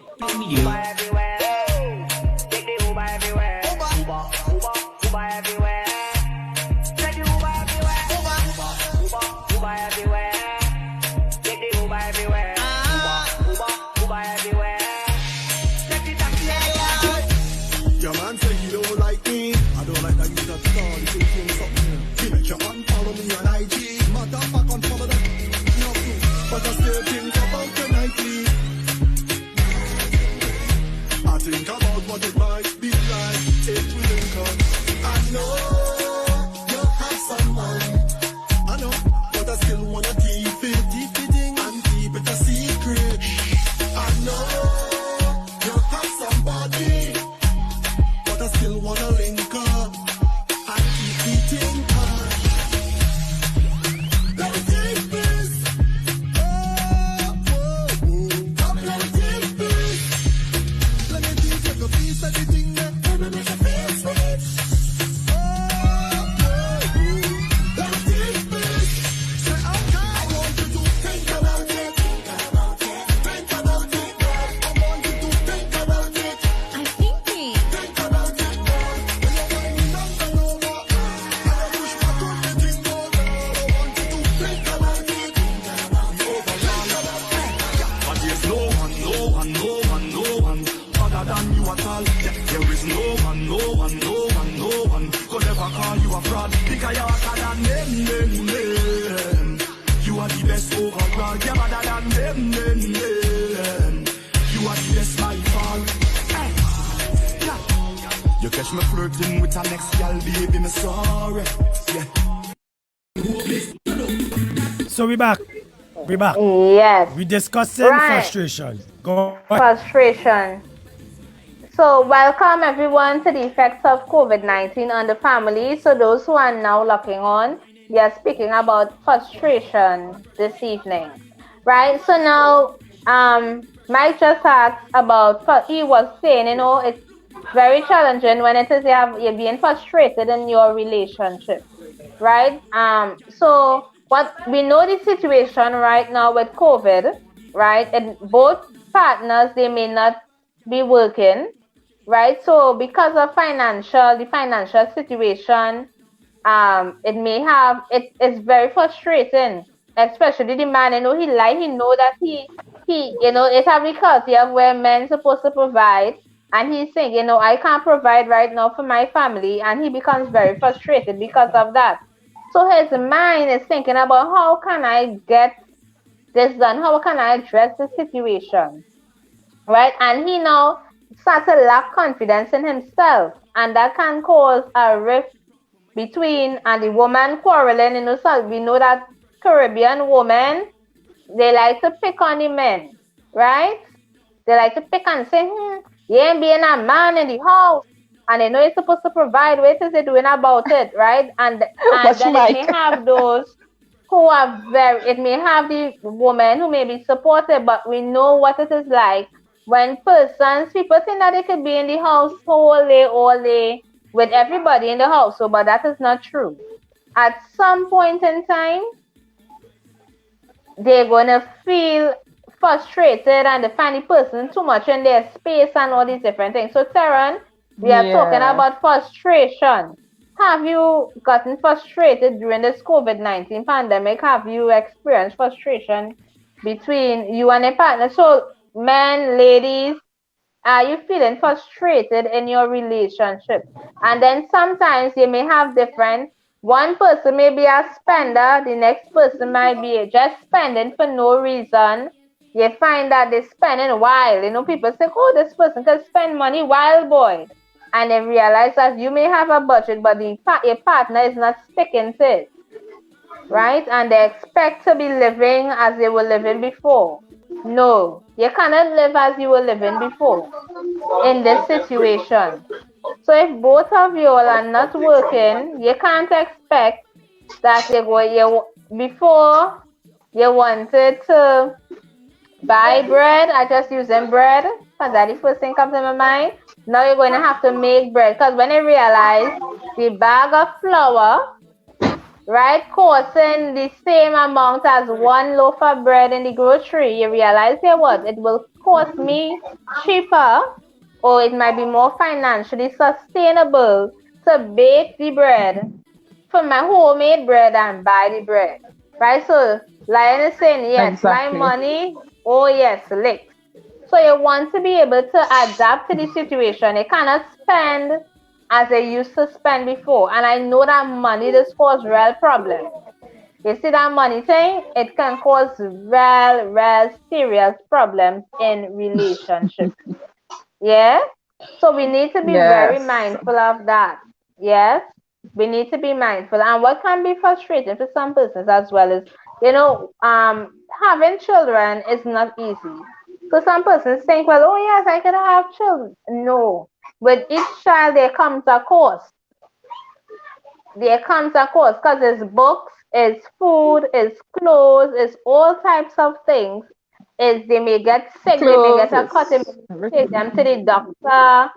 Your man say he don't like me. I don't like that you just saw the thing something. He make you unfollow me on IG. Motherfucker unfollow that. No proof. But I still think about the nightly. I think about what it might be like if we link up. I know you have someone. I know, but I still wanna keep it in and keep it a secret. I know you have somebody. But I still wanna link up and keep eating hard. Let me take this. Come let me take this. Let me take a piece of the thing that let me make you feel sweet. Let me take this. Say okay. I want you to think about it. Think about it. Think about it. I want you to think about it. I'm thinking. Think about it. But there's no one other than you at all. There is no one could ever call you a fraud because you're hotter than them. You are the best overall. You're better than them. You are the best by far. You catch me flirting with an next girl, baby, me sorry. Yeah. so we back. We back. Yes. We discussing Right. frustration. Go ahead. Frustration. So, welcome everyone to the effects of COVID-19 on the family. So, those who are now locking on, we are speaking about frustration this evening, right? So now, Mike just asked about. He was saying, it's very challenging when it is you're being frustrated in your relationship, right? So what we know the situation right now with COVID, right? And both partners they may not be working, right? So because of the financial situation, it is very frustrating, especially the man. He know that it's a because of where men supposed to provide, and he's saying, I can't provide right now for my family, and he becomes very frustrated because of that. So his mind is thinking about how can I get this done? How can I address the situation? Right? And he now starts to lack confidence in himself, and that can cause a rift between and the woman quarreling. So we know that Caribbean women, they like to pick on the men, right? They like to pick and say, you ain't being a man in the house. And they know you're supposed to provide. What is it doing about it, right? And What's then it may Mike? have those who are it may have the woman who may be supportive, but we know what it is like when people think that they could be in the house all day with everybody in the household, but that is not true. At some point in time, they're gonna feel frustrated and they find the person too much in their space and all these different things. So Taryn, we are talking Yeah. about frustration. have you gotten frustrated during this COVID-19 pandemic? Have you experienced frustration between you and a partner? So, men, ladies, are you feeling frustrated in your relationship? And then sometimes you may have different, one person may be a spender, the next person might be just spending for no reason. You find that they're spending wild. People say, oh, this person can spend money wild, boy. And then realize that you may have a budget, but your partner is not sticking to it, right? And they expect to be living as they were living before. No, you cannot live as you were living before in this situation. So if both of you all are not working, you can't expect that before you wanted to buy bread. I just using bread because that the first thing comes to my mind. Now you're going to have to make bread because when I realize the bag of flour, right, costing the same amount as one loaf of bread in the grocery, you realize here what? It will cost me cheaper, or it might be more financially sustainable to bake the bread for my homemade bread and buy the bread. Right? So Lion is saying, yes, my Exactly. money, oh yes, lick. So you want to be able to adapt to the situation. You cannot spend as I used to spend before. And I know that money does cause real problems. You see that money thing? It can cause real serious problems in relationships. Yeah? So we need to be very Yes. mindful of that. Yes? We need to be mindful. And what can be frustrating for some persons as well is, having children is not easy. So some persons think, well, oh yes, I can have children. No. With each child there comes a cost. There comes a cost because it's books, it's food, it's clothes, it's all types of things. They may get sick, they may get Clothes, a cut, they may it's take everything. them to the doctor.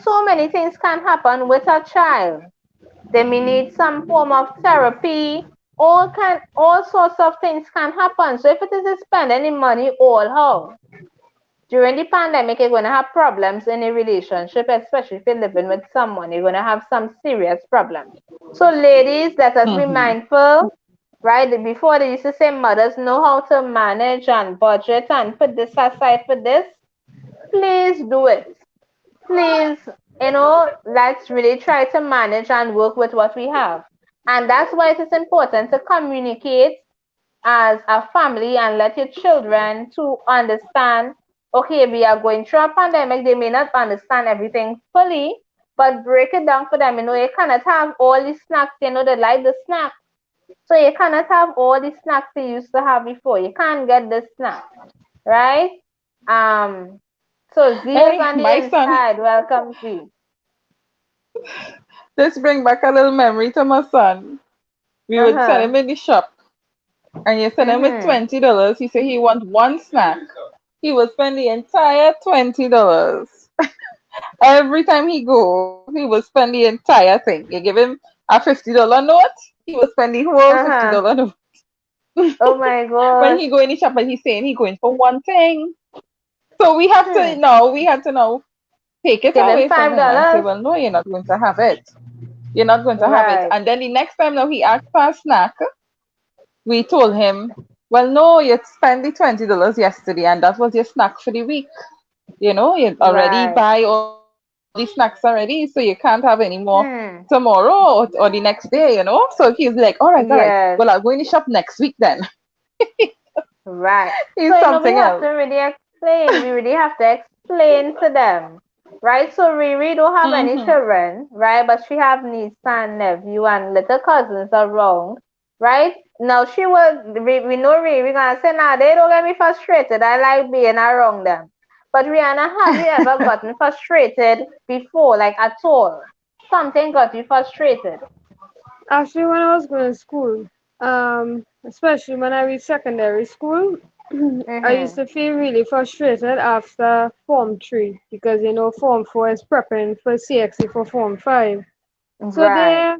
So many things can happen with a child. They may need some form of therapy. All sorts of things can happen. So if it is spending money all how? During the pandemic, you're going to have problems in a relationship, especially if you're living with someone. You're going to have some serious problems. So, ladies, let us be Mm-hmm. mindful, right? Before they used to say mothers know how to manage and budget and put this aside for this. Please do it. Please, let's really try to manage and work with what we have. And that's why it is important to communicate as a family and let your children to understand, okay, we are going through a pandemic. They may not understand everything fully, but break it down for them. You cannot have all the snacks, they like the snacks. So you cannot have all the snacks you used to have before. You can't get the snack, right? Um, so Zeus Hey, on the my son, inside, welcome to. this bring back a little memory to my son. We would send Uh-huh. him in the shop, and you send him with Mm-hmm. $20. He said he want one snack. He will spend the entire $20. Every time he go, he will spend the entire thing. You give him a $50 note, he will spend the whole Uh-huh. $50 note. Oh my When gosh. he go in the shop and he's saying he going for one thing. So we have to Hmm. now we had to now take it Give him away from five him and say, dollars. well, no, you're not going to have it. You're not going to have it. Right. And then the next time now he asked for a snack, we told him, well, no, you spent the $20 yesterday and that was your snack for the week. You already Right. buy all the snacks already, so you can't have any more Hmm. tomorrow or the next day. So he's like, all right. Well, Yes. I'll go in the shop next week then. Right. He's So, we something have else. to really explain. We really have to explain to them. Right? So Riri don't have any Mm-hmm. children, right? But she have niece and nephew and little cousins around. Right? Now we know Riri gonna say, nah, they don't get me frustrated. I like being around them. But Rihanna, have you ever gotten frustrated before, like at all? Something got you frustrated. Actually, when I was going to school, especially when I reached secondary school, I used Mm-hmm. to feel really frustrated after Form 3 because Form 4 is prepping for CXC for Form 5. So Right. there,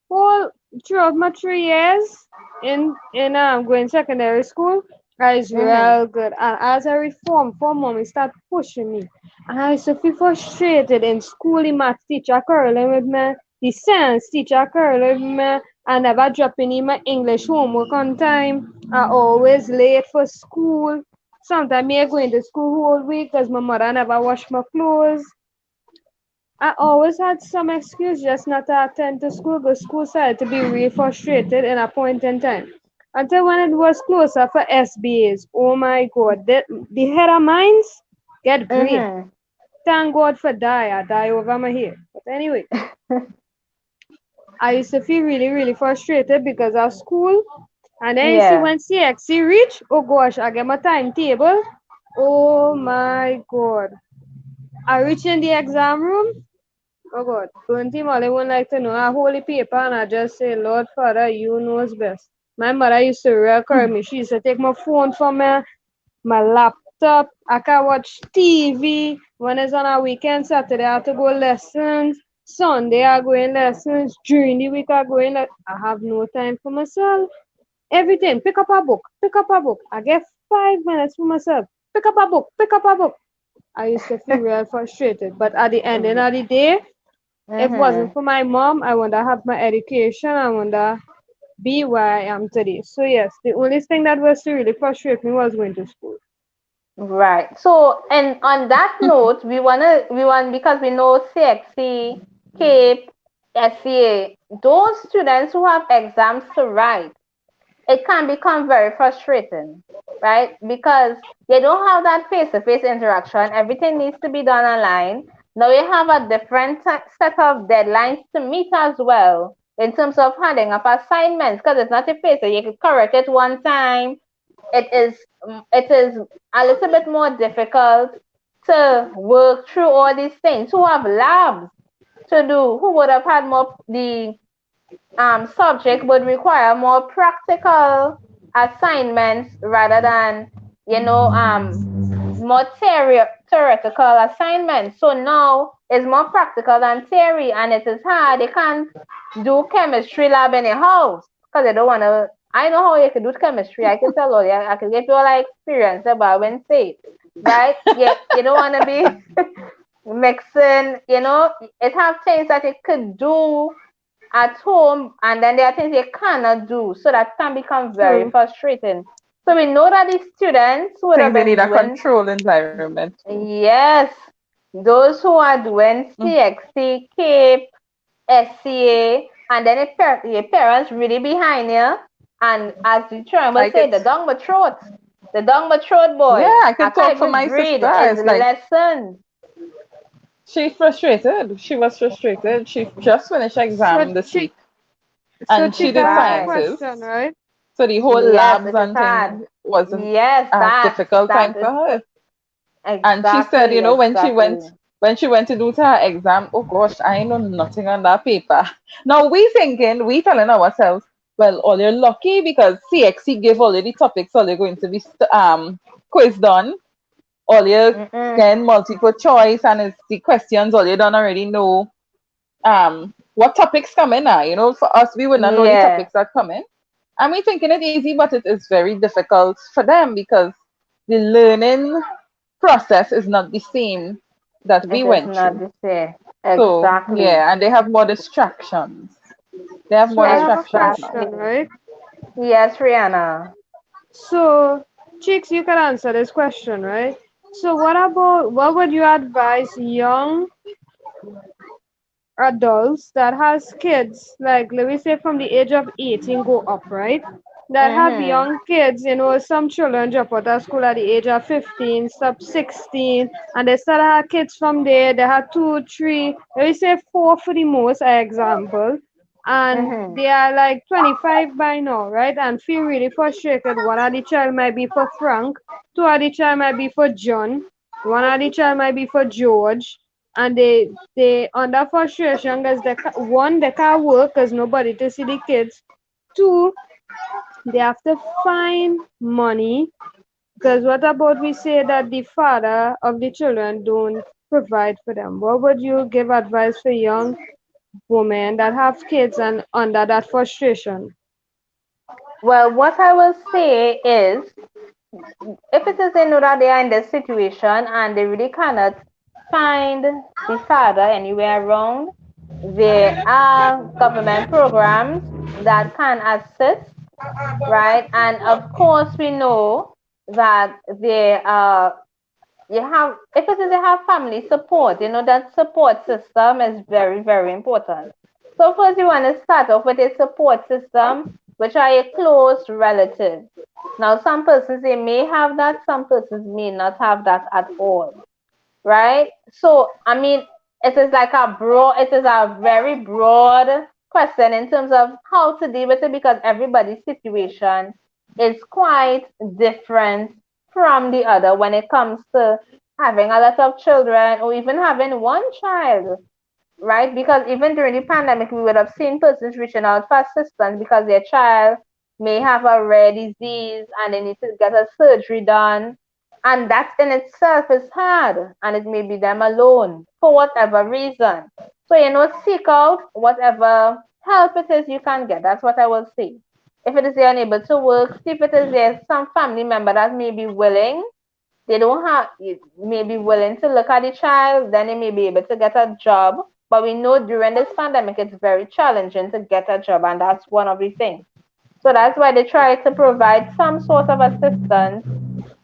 all throughout my 3 years in going secondary school, I was Mm-hmm. real good. And as I reform, for mommy start pushing me. And I used to feel frustrated in school, the math teacher quarreling with me. the science teacher curly me. I never dropping in my English homework on time. I always late for school. Sometimes me going to school whole week because my mother never wash my clothes. I always had some excuse just not to attend to school because school started to be really frustrated in a point in time. Until when it was closer for SBAs. Oh my god, the head of mines get green. Mm-hmm. Thank God for die. I die over my head. But anyway, I used to feel really, really frustrated because of school. And then you see Yeah. when CXC reach, oh gosh, I get my timetable. Oh my god. I reach in the exam room. Oh God, don't team all I would like to know. I hold the paper and I just say, Lord Father, you knows best. My mother used to record me. She used to take my phone from me, my laptop. I can watch TV. When it's on a weekend, Saturday I have to go lessons. Sunday I go in lessons. During the week I go in. I have no time for myself. Everything. Pick up a book. Pick up a book. I get 5 minutes for myself. Pick up a book. Pick up a book. I used to feel real frustrated. But at the ending of the day, if it wasn't Mm-hmm. for my mom, I wouldn't have my education. I wouldn't be where I am today. So yes, the only thing that was to really frustrate me was going to school. Right. So, and on that note, we want because we know CXC, CAPE, SCA, those students who have exams to write, it can become very frustrating, right? Because they don't have that face-to-face interaction. Everything needs to be done online. Now you have a different set of deadlines to meet as well in terms of handing up assignments because it's not a face. So you can correct it one time. It is a little bit more difficult to work through all these things. Who have labs to do? Who would have had more the subject would require more practical assignments rather than more theoretical assignments. So now it's more practical than theory, and it is hard. They can't do chemistry lab in a house because they don't want to. I know how you can do chemistry. I can tell you. I can give you all the experience about when say, right? You don't want to be mixing. It have things that it could do at home, and then there are things you cannot do, so that can become very True. frustrating. So we know that the students would have Things they been need a doing, controlled environment. yes, those who are doing Mm. CXC, CAPE, SCA, and then your parents really behind you, and as the children will I say, could, the dung but throat yeah, boy, I I could talk can't for even my breathe, sister. is It's like lessons. she's frustrated. She was frustrated. She just finished So exam this chick, week, so and she chick, I did have a Right. sciences. question, right? So the whole Yes, labs it is and hard. things wasn't Yes, a difficult that time is for her. And she said, exactly, when exactly. she went to do her exam, oh gosh, I know nothing on that paper. Now we telling ourselves, well, all you're lucky because CXC gave already topics, all you're going to be quizzed on. All you're Mm-mm. getting multiple choice, and it's the questions all you don't already know. What topics come in now? For us, we would not know the Yeah, topics that come in. And we thinking it easy, but it is very difficult for them because the learning process is not the same that we it is went not through. the same. So Exactly. yeah, and they have more distractions. They have So more I have a distractions now. question, Exactly. right? Yes, Rihanna. So chicks, you can answer this question, right? So what would you advise young adults that has kids, like let me say from the age of 18 go up, right? That have Mm-hmm. young kids, some children drop out of school at the age of 15, stop 16, and they start have kids from there. They have two, three, let me say four for the most, example. And Mm-hmm. they are like 25 by now, right? And feel really frustrated. One of the child might be for Frank, two of the child might be for John, one of the child might be for George, and they under frustration because one they can't work because nobody to see the kids. Two, they have to find money because what about we say that the father of the children don't provide for them? What would you give advice for young women that have kids and under that frustration? Well, what I will say is, if it is they know that they are in this situation and they really cannot find the father anywhere around, there are government programs that can assist, right? And of course, we know that there are you have if it is you have family support, that support system is very, very important. So first you want to start off with a support system which are a close relative. Now some persons they may have that, some persons may not have that at all, right? So I mean it is a very broad question in terms of how to deal with it because everybody's situation is quite different from the other when it comes to having a lot of children or even having one child, right? Because even during the pandemic, we would have seen persons reaching out for assistance because their child may have a rare disease and they need to get a surgery done. And that in itself is hard, and it may be them alone for whatever reason. So, seek out whatever help it is you can get. That's what I will say. If it is you're unable to work, see if it is there's some family member that may be willing they don't have may be willing to look at the child, then they may be able to get a job. But we know during this pandemic it's very challenging to get a job, and that's one of the things. So that's why they try to provide some sort of assistance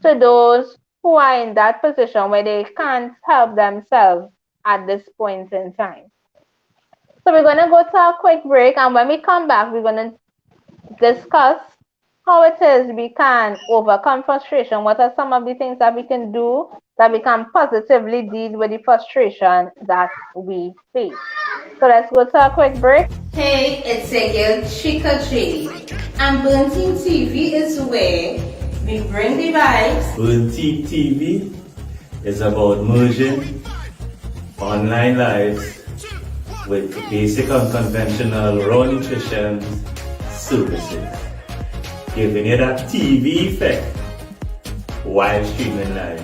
to those who are in that position where they can't help themselves at this point in time. So we're going to go to a quick break, and when we come back, we're going to discuss how it is we can overcome frustration. What are some of the things that we can do that we can positively deal with the frustration that we face? So let's go to a quick break. Hey, it's your girl Chica J. And Bunting TV is where we bring the vibes. Bunty TV is about merging online lives with basic unconventional raw nutrition services, giving you that TV effect while streaming live.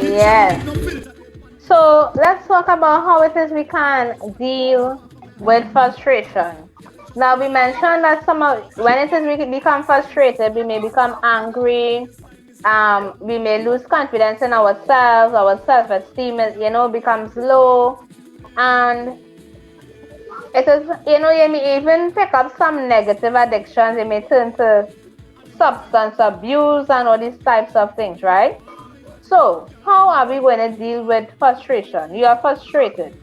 Yes. So let's talk about how it is we can deal with frustration. Now we mentioned that when it is we become frustrated, we may become angry. We may lose confidence in ourselves. Our self-esteem, becomes low, and it is you may even pick up some negative addictions. It may turn to substance abuse and all these types of things, right? So, how are we going to deal with frustration? You are frustrated.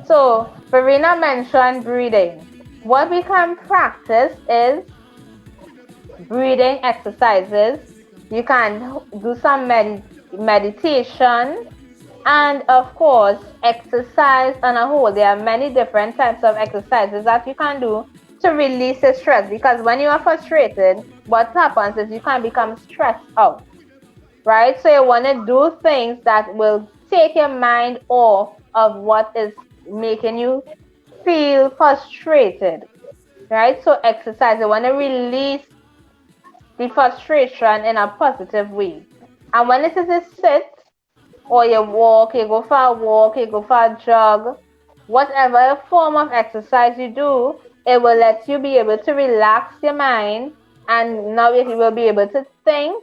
So, Verena mentioned breathing. What we can practice is breathing exercises. You can do some meditation and, of course, exercise on a whole. There are many different types of exercises that you can do to release the stress because when you are frustrated, what happens is you can become stressed out. Right? So you want to do things that will take your mind off of what is making you feel frustrated. Right? So exercise. You want to release the frustration in a positive way. And when it is a sit or you walk, you go for a walk, you go for a jog, whatever form of exercise you do, it will let you be able to relax your mind, and now you will be able to think.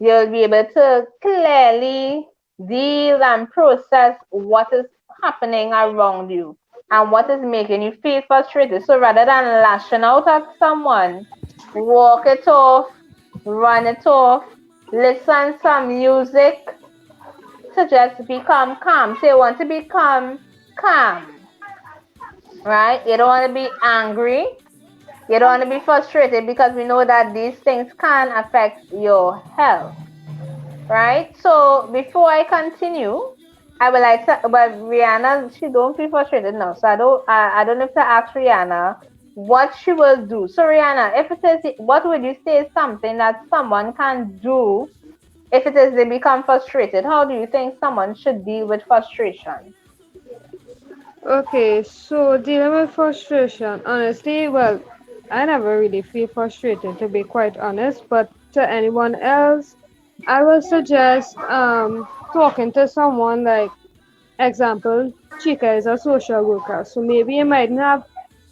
You'll be able to clearly deal and process what is happening around you and what is making you feel frustrated. So rather than lashing out at someone, walk it off, run it off, listen some music to just become calm. So you want to become calm, right? You don't want to be angry. You don't want to be frustrated because we know that these things can affect your health, right? So before I continue, I would like to, but Rihanna, she don't feel frustrated now, so I don't have to ask Rihanna what she will do. So Rihanna, if it is, what would you say is something that someone can do if it is they become frustrated? How do you think someone should deal with frustration? Okay, so dealing with frustration, honestly, well, I never really feel frustrated to be quite honest, but to anyone else, I will suggest talking to someone like example, Chica is a social worker, so maybe you mightn't have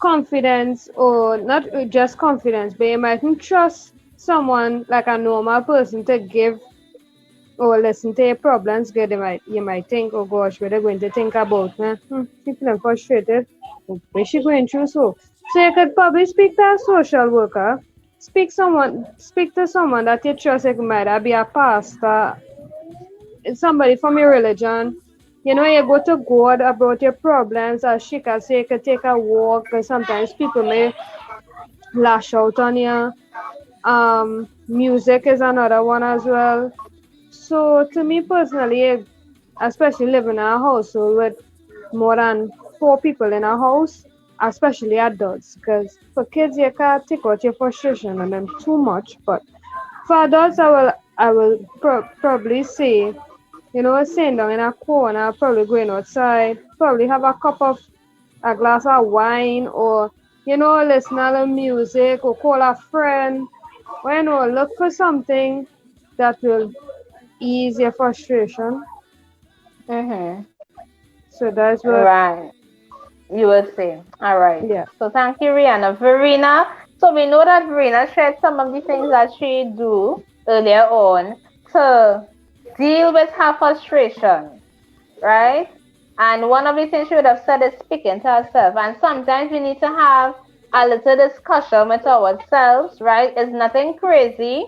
confidence or not just confidence, but you mightn't trust someone like a normal person to give or listen to your problems. Good, you might think, oh gosh, what are they going to think about me? She feeling frustrated. What is she going through? So you could probably speak to a social worker. Speak to someone that you trust. It might be a pastor, somebody from your religion. You know, you go to God about your problems, as she can say, you could take a walk, because sometimes people may lash out on you. Music is another one as well. So, to me personally, especially living in a household with more than 4 people in a house, especially adults, because for kids, you can't take out your frustration on them too much. But for adults, I will probably say, sitting down in a corner, probably going outside, probably have a glass of wine, or listen to the music, or call a friend, or look for something that will ease your frustration. Mm-hmm. So that's what, Right. You would say. All right. yeah. So thank you, Rihanna. Verena. So we know that Verena shared some of the things that she do earlier on to deal with her frustration, right? And one of the things she would have said is speaking to herself. And sometimes we need to have a little discussion with ourselves, right? It's nothing crazy.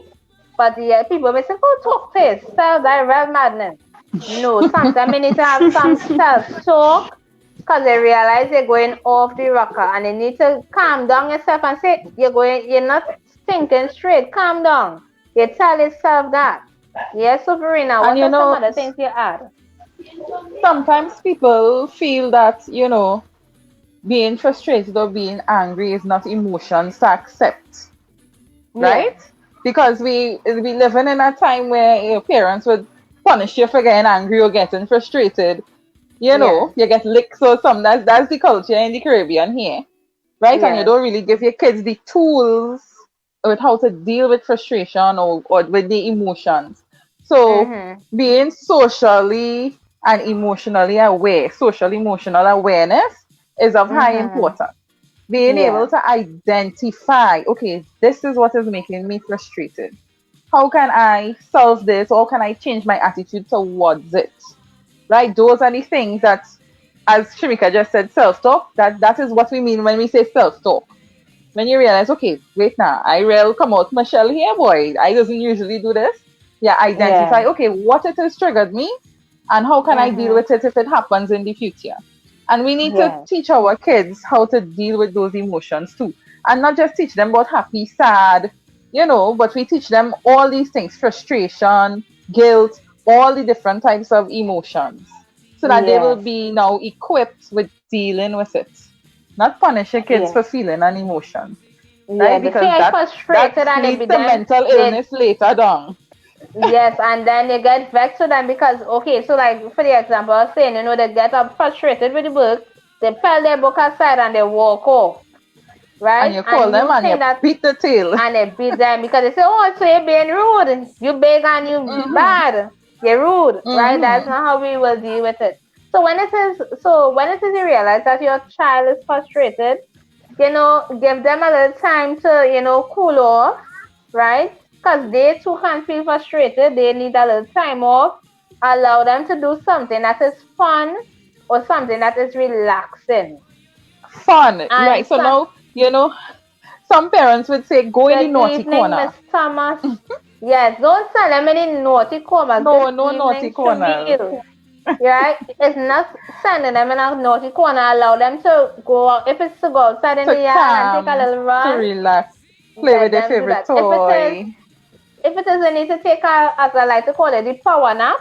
But yeah, people may say, oh, talk this, self-direct madness. No, sometimes we need to have some self-talk because they realize they're going off the rocker and they need to calm down yourself and say, you're not thinking straight, calm down. You tell yourself that. Yes, so Verena, And what are some other things you add? sometimes people feel that, being frustrated or being angry is not emotions to accept, Yeah. right? Because we living in a time where your parents would punish you for getting angry or getting frustrated. Yeah. You get licks or something. That's the culture in the Caribbean here, right? And you Yes. don't really give your kids the tools with how to deal with frustration or with the emotions. So Mm-hmm. being socially and emotionally aware, social emotional awareness is of high Mm-hmm. importance. Being able Yeah. to identify, okay, this is what is making me frustrated. How can I solve this, or can I change my attitude towards it? Right? Those are the things that, as Shimika just said, self-talk. That is what we mean when we say self-talk. When you realize, okay, wait now, I will come out Michelle here, boy. I doesn't usually do this. Yeah, identify, Yeah. okay, what it has triggered me, and how can I deal Mm-hmm. with it if it happens in the future. And we need to Yes. teach our kids how to deal with those emotions too. And not just teach them about happy, sad, but we teach them all these things: frustration, guilt, all the different types of emotions, so that they will Yes. be now equipped with dealing with it. Not punish your kids for Yes. feeling an emotion, Yeah. right? They Because feel that frustrated and they leads be to them mental they illness later down. yes, and then they get vexed with them because okay, so like for the example I was saying, they get up frustrated with the book, they pull their book aside and they walk off, And right? you call And them you and you think that beat the tail. and they beat them because they say, oh, so you're being rude. You big and you Mhm. bad. You're rude, right? That's Mhm. not how we will deal with it. So when it is you realize that your child is frustrated, give them a little time to, cool off, right? Because they too can feel frustrated. They need a little time off. Allow them to do something that is fun or something that is relaxing. Fun, And right? So so, now, some parents would say, go in the good naughty evening, Miss corner. Thomas. Yes, don't send them any naughty comments. No, Good no naughty evening, corners. Shamil. right? It's not sending them in a naughty corner, allow them to go out. If it's to go outside in To the yard and take a calm, little to run, relax, play with let their them do favorite that. If toy. they need to take a, as I like to call it, the power nap,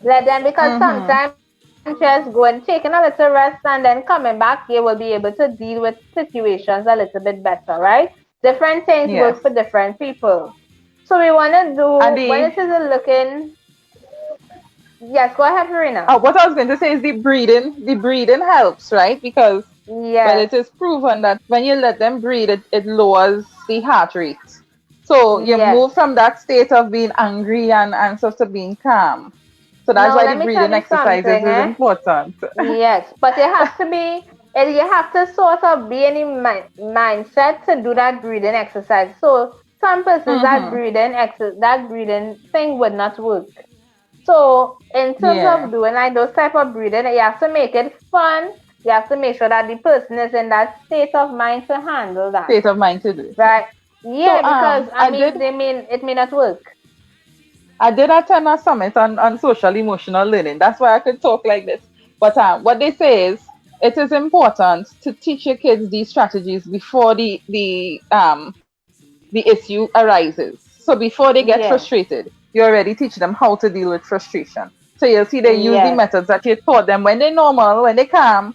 let them, because Mm-hmm. sometimes just going taking a little rest and then coming back, you will be able to deal with situations a little bit better, right? Different things work Yes. for different people. So we want to And do when the it is looking. Yes, go ahead, Verena. what I was going to say is the breathing helps, right? Because well, Yes, it is proven that when you let them breathe, it lowers the heart rate. So you yes. move from that state of being angry and stuff to being calm. So that's Now why the let me tell breathing you exercises something, is eh? important. Yes, but it has to be, you have to sort of be in the mindset to do that breathing exercise. So some persons Mm-hmm. that breathing thing would not work. So in terms Yeah. of doing like those type of breathing, you have to make it fun. You have to make sure that the person is in that state of mind to handle that, State of mind to do it. Yeah. right? So Yeah, because I I did mean, it may not work. attend a summit on social emotional learning. That's why I could talk like this. But what they say is it is important to teach your kids these strategies before the issue arises. So before they get Yes, frustrated, you already teach them how to deal with frustration. So you'll see they use the yes, methods that you taught them when they're normal, when they calm,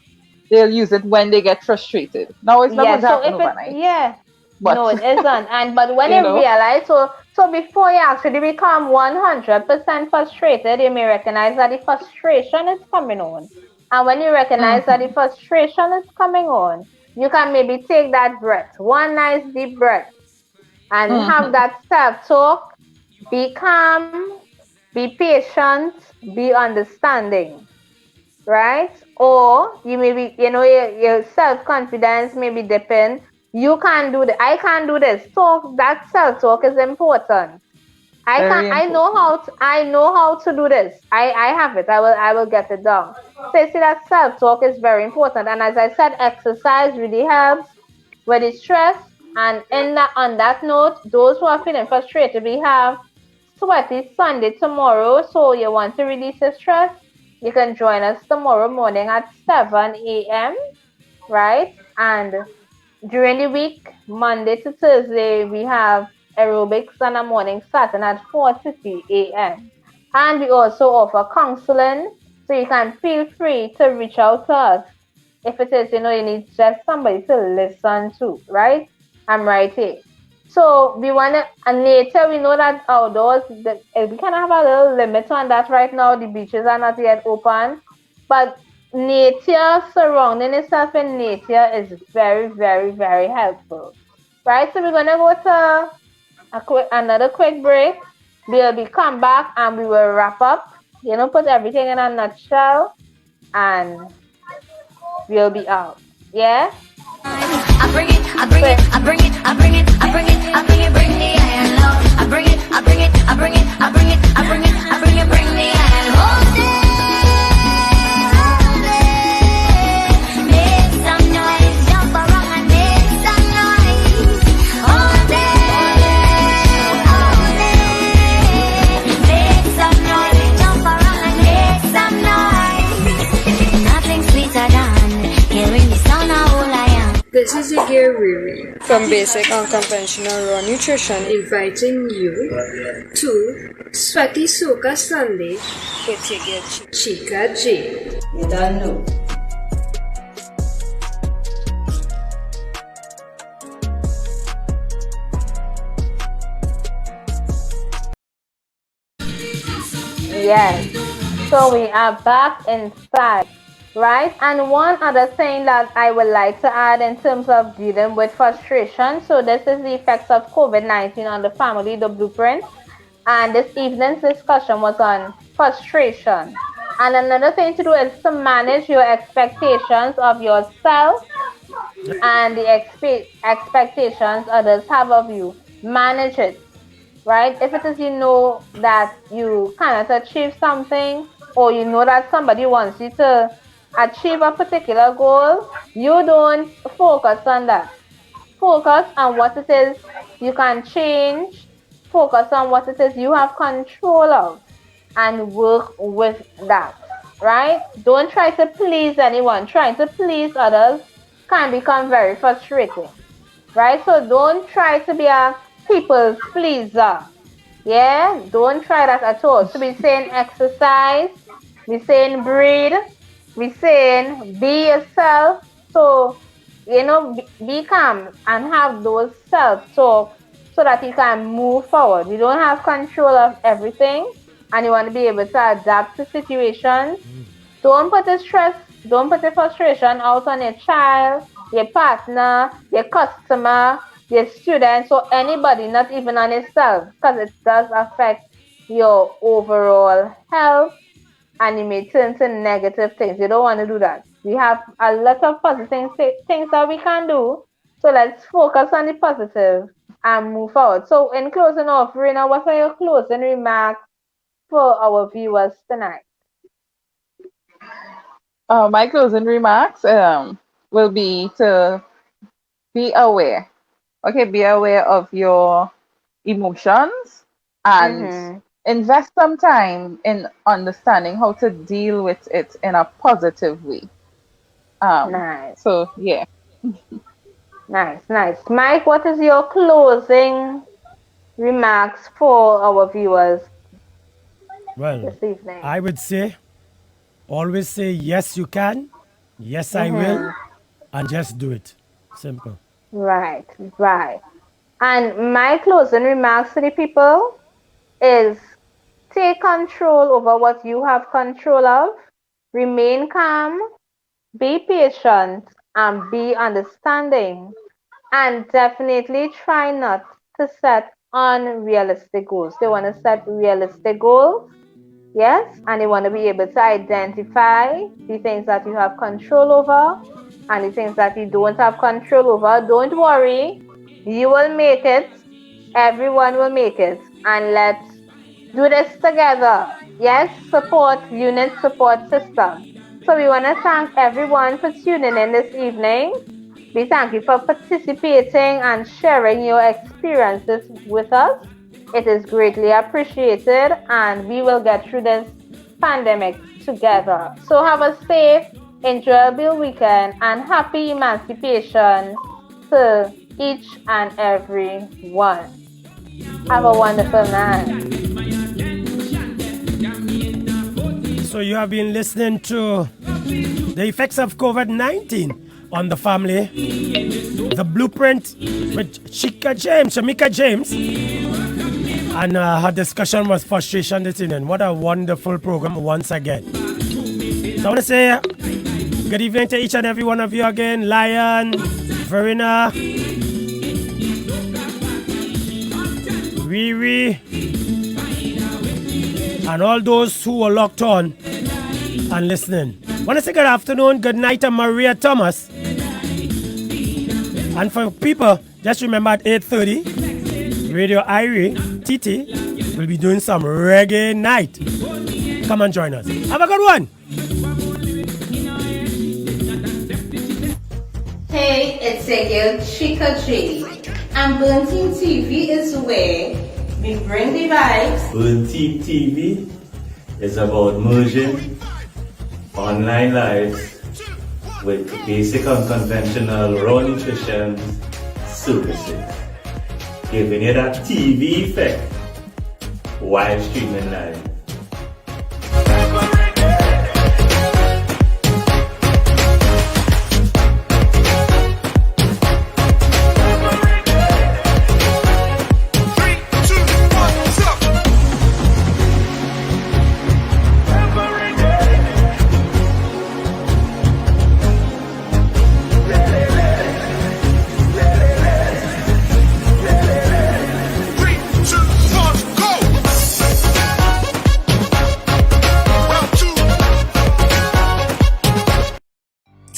they'll use it when they get frustrated. Now it's not going yes. to So happen if it, overnight, yeah, but no, it isn't. And but when you you know, realize, so before you actually become 100% frustrated, you may recognize that the frustration is coming on. And when you recognize that the hmm frustration is coming on, you can maybe take that breath, one nice deep breath, and have hmm that self-talk. Be calm, be patient, be understanding, right? Or you may be, your self confidence may be dipping. You can do the I can do this. Talk, that self talk is important. I can very important. I know how to do this. I have it. I will get it done. So you see that self talk is very important. And as I said, exercise really helps with the stress. And on that note, those who are feeling frustrated, we have Sweaty Sunday tomorrow. So you want to release the stress? You can join us tomorrow morning at 7 a.m., right? And during the week, Monday to Thursday, we have aerobics in the morning starting at 4:30 a.m. And we also offer counseling, so you can feel free to reach out to us if it is, you need just somebody to listen to, right? I'm right here. So we want to, and nature, we know that outdoors, we can have a little limit on that right now. The beaches are not yet open, but nature, surrounding itself in nature is very, very, very helpful, right? So we're gonna go to another quick break. We'll be come back and we will wrap up. Put everything in a nutshell, and we'll be out. Yeah. I bring it, I bring So it, I bring it, I bring it, I bring it, I bring it, bring the iron low. I bring it, I bring it, I bring it, I bring it, I bring it, I bring it, bring the iron. Hold it, make some noise, jump around and make some noise. Hold it, make some noise, jump around and make some noise. Nothing sweeter than hearing the sound of all I am. This is Igir Riri from Basic Unconventional Raw Nutrition inviting you to Sweaty Soca Sunday with your girl Chica J. You don't know. yes. So we are back inside, right? And one other thing that I would like to add in terms of dealing with frustration. So this is the effects of COVID-19 on the family, the blueprint. And this evening's discussion was on frustration. And another thing to do is to manage your expectations of yourself and the expectations others have of you. Manage it, right? If it is that you cannot achieve something, or you know that somebody wants you to achieve a particular goal, you don't focus on that. Focus on what it is you can change. Focus on what it is you have control of. and work with that, right? Don't try to please anyone. Trying to please others can become very frustrating, right? So don't try to be a people's pleaser. Yeah, don't try that at all. So we saying exercise, we saying breathe, we saying be yourself. So, be calm and have those self-talk so that you can move forward. You don't have control of everything and you want to be able to adapt to situations. Don't put the stress, don't put the frustration out on your child, your partner, your customer, your students, or anybody, not even on yourself, because it does affect your overall health and it may turn to negative things. You don't want to do that. We have a lot of positive things that we can do. So let's focus on the positive and move forward. So in closing off, Rena, what are your closing remarks for our viewers tonight? My closing remarks will be to be aware. Okay, be aware of your emotions and invest some time in understanding how to deal with it in a positive way. Nice. So, yeah. Nice. Mike, what is your closing remarks for our viewers Well, this evening? I would say, always say, yes, you can. Yes, I will. And just do it. Simple. Right. And my closing remarks to the people is take control over what you have control of, remain calm, be patient, and be understanding. And definitely try not to set unrealistic goals. They want to set realistic goals, yes, and they want to be able to identify the things that you have control over and the things that you don't have control over. Don't worry, you will make it. Everyone will make it. And let's do this together. Yes, unit support system. So we want to thank everyone for tuning in this evening. We thank you for participating and sharing your experiences with us. It is greatly appreciated and we will get through this pandemic together. So have a safe, enjoyable weekend and happy emancipation to each and every one. Have a wonderful night. So you have been listening to the effects of COVID-19 on the family, the blueprint with Shamika James, and her discussion was frustration this evening. What a wonderful program once again. So I want to say good evening to each and every one of you again. Lion, Verena, Riri, and all those who were locked on and listening. I want to say good afternoon, good night to Maria Thomas. And for people, just remember at 8:30, Radio Irie, TT, will be doing some reggae night. Come and join us. Have a good one. Hey, it's your girl Chica J. And Burn Team TV is where we bring the vibes. Burn Team TV is about merging online lives with basic unconventional raw nutrition services, giving you that TV effect while streaming live.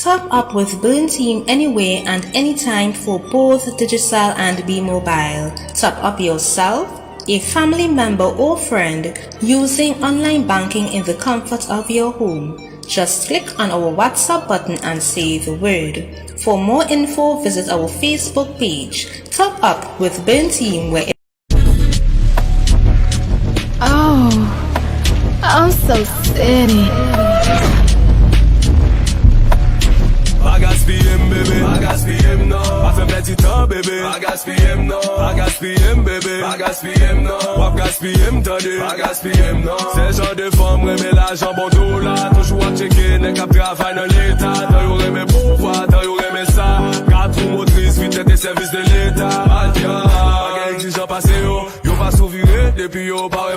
Top up with Burn Team anywhere and anytime for both digital and Be Mobile. Top up yourself, a family member or friend using online banking in the comfort of your home. Just click on our WhatsApp button and say the word. For more info, visit our Facebook page. Top up with Burn Team where steady. Bagas PM, baby. Bagas PM, no. A fait petit temps, bébé. Bagas PM, no. Bagas PM, bébé. Bagas PM, no. Wap gas PM, tade. Bagas PM, no. C'est genre de femme, remè l'argent bon tout là. Toujours à checker, n'est qu'à travail dans l'état. T'as eu remè pouvoir, t'as eu remè ça. Quatre motrices, vite des services de l'état. Adia, bagay exigeant passé yo. Yo pas souviré, depuis yo pas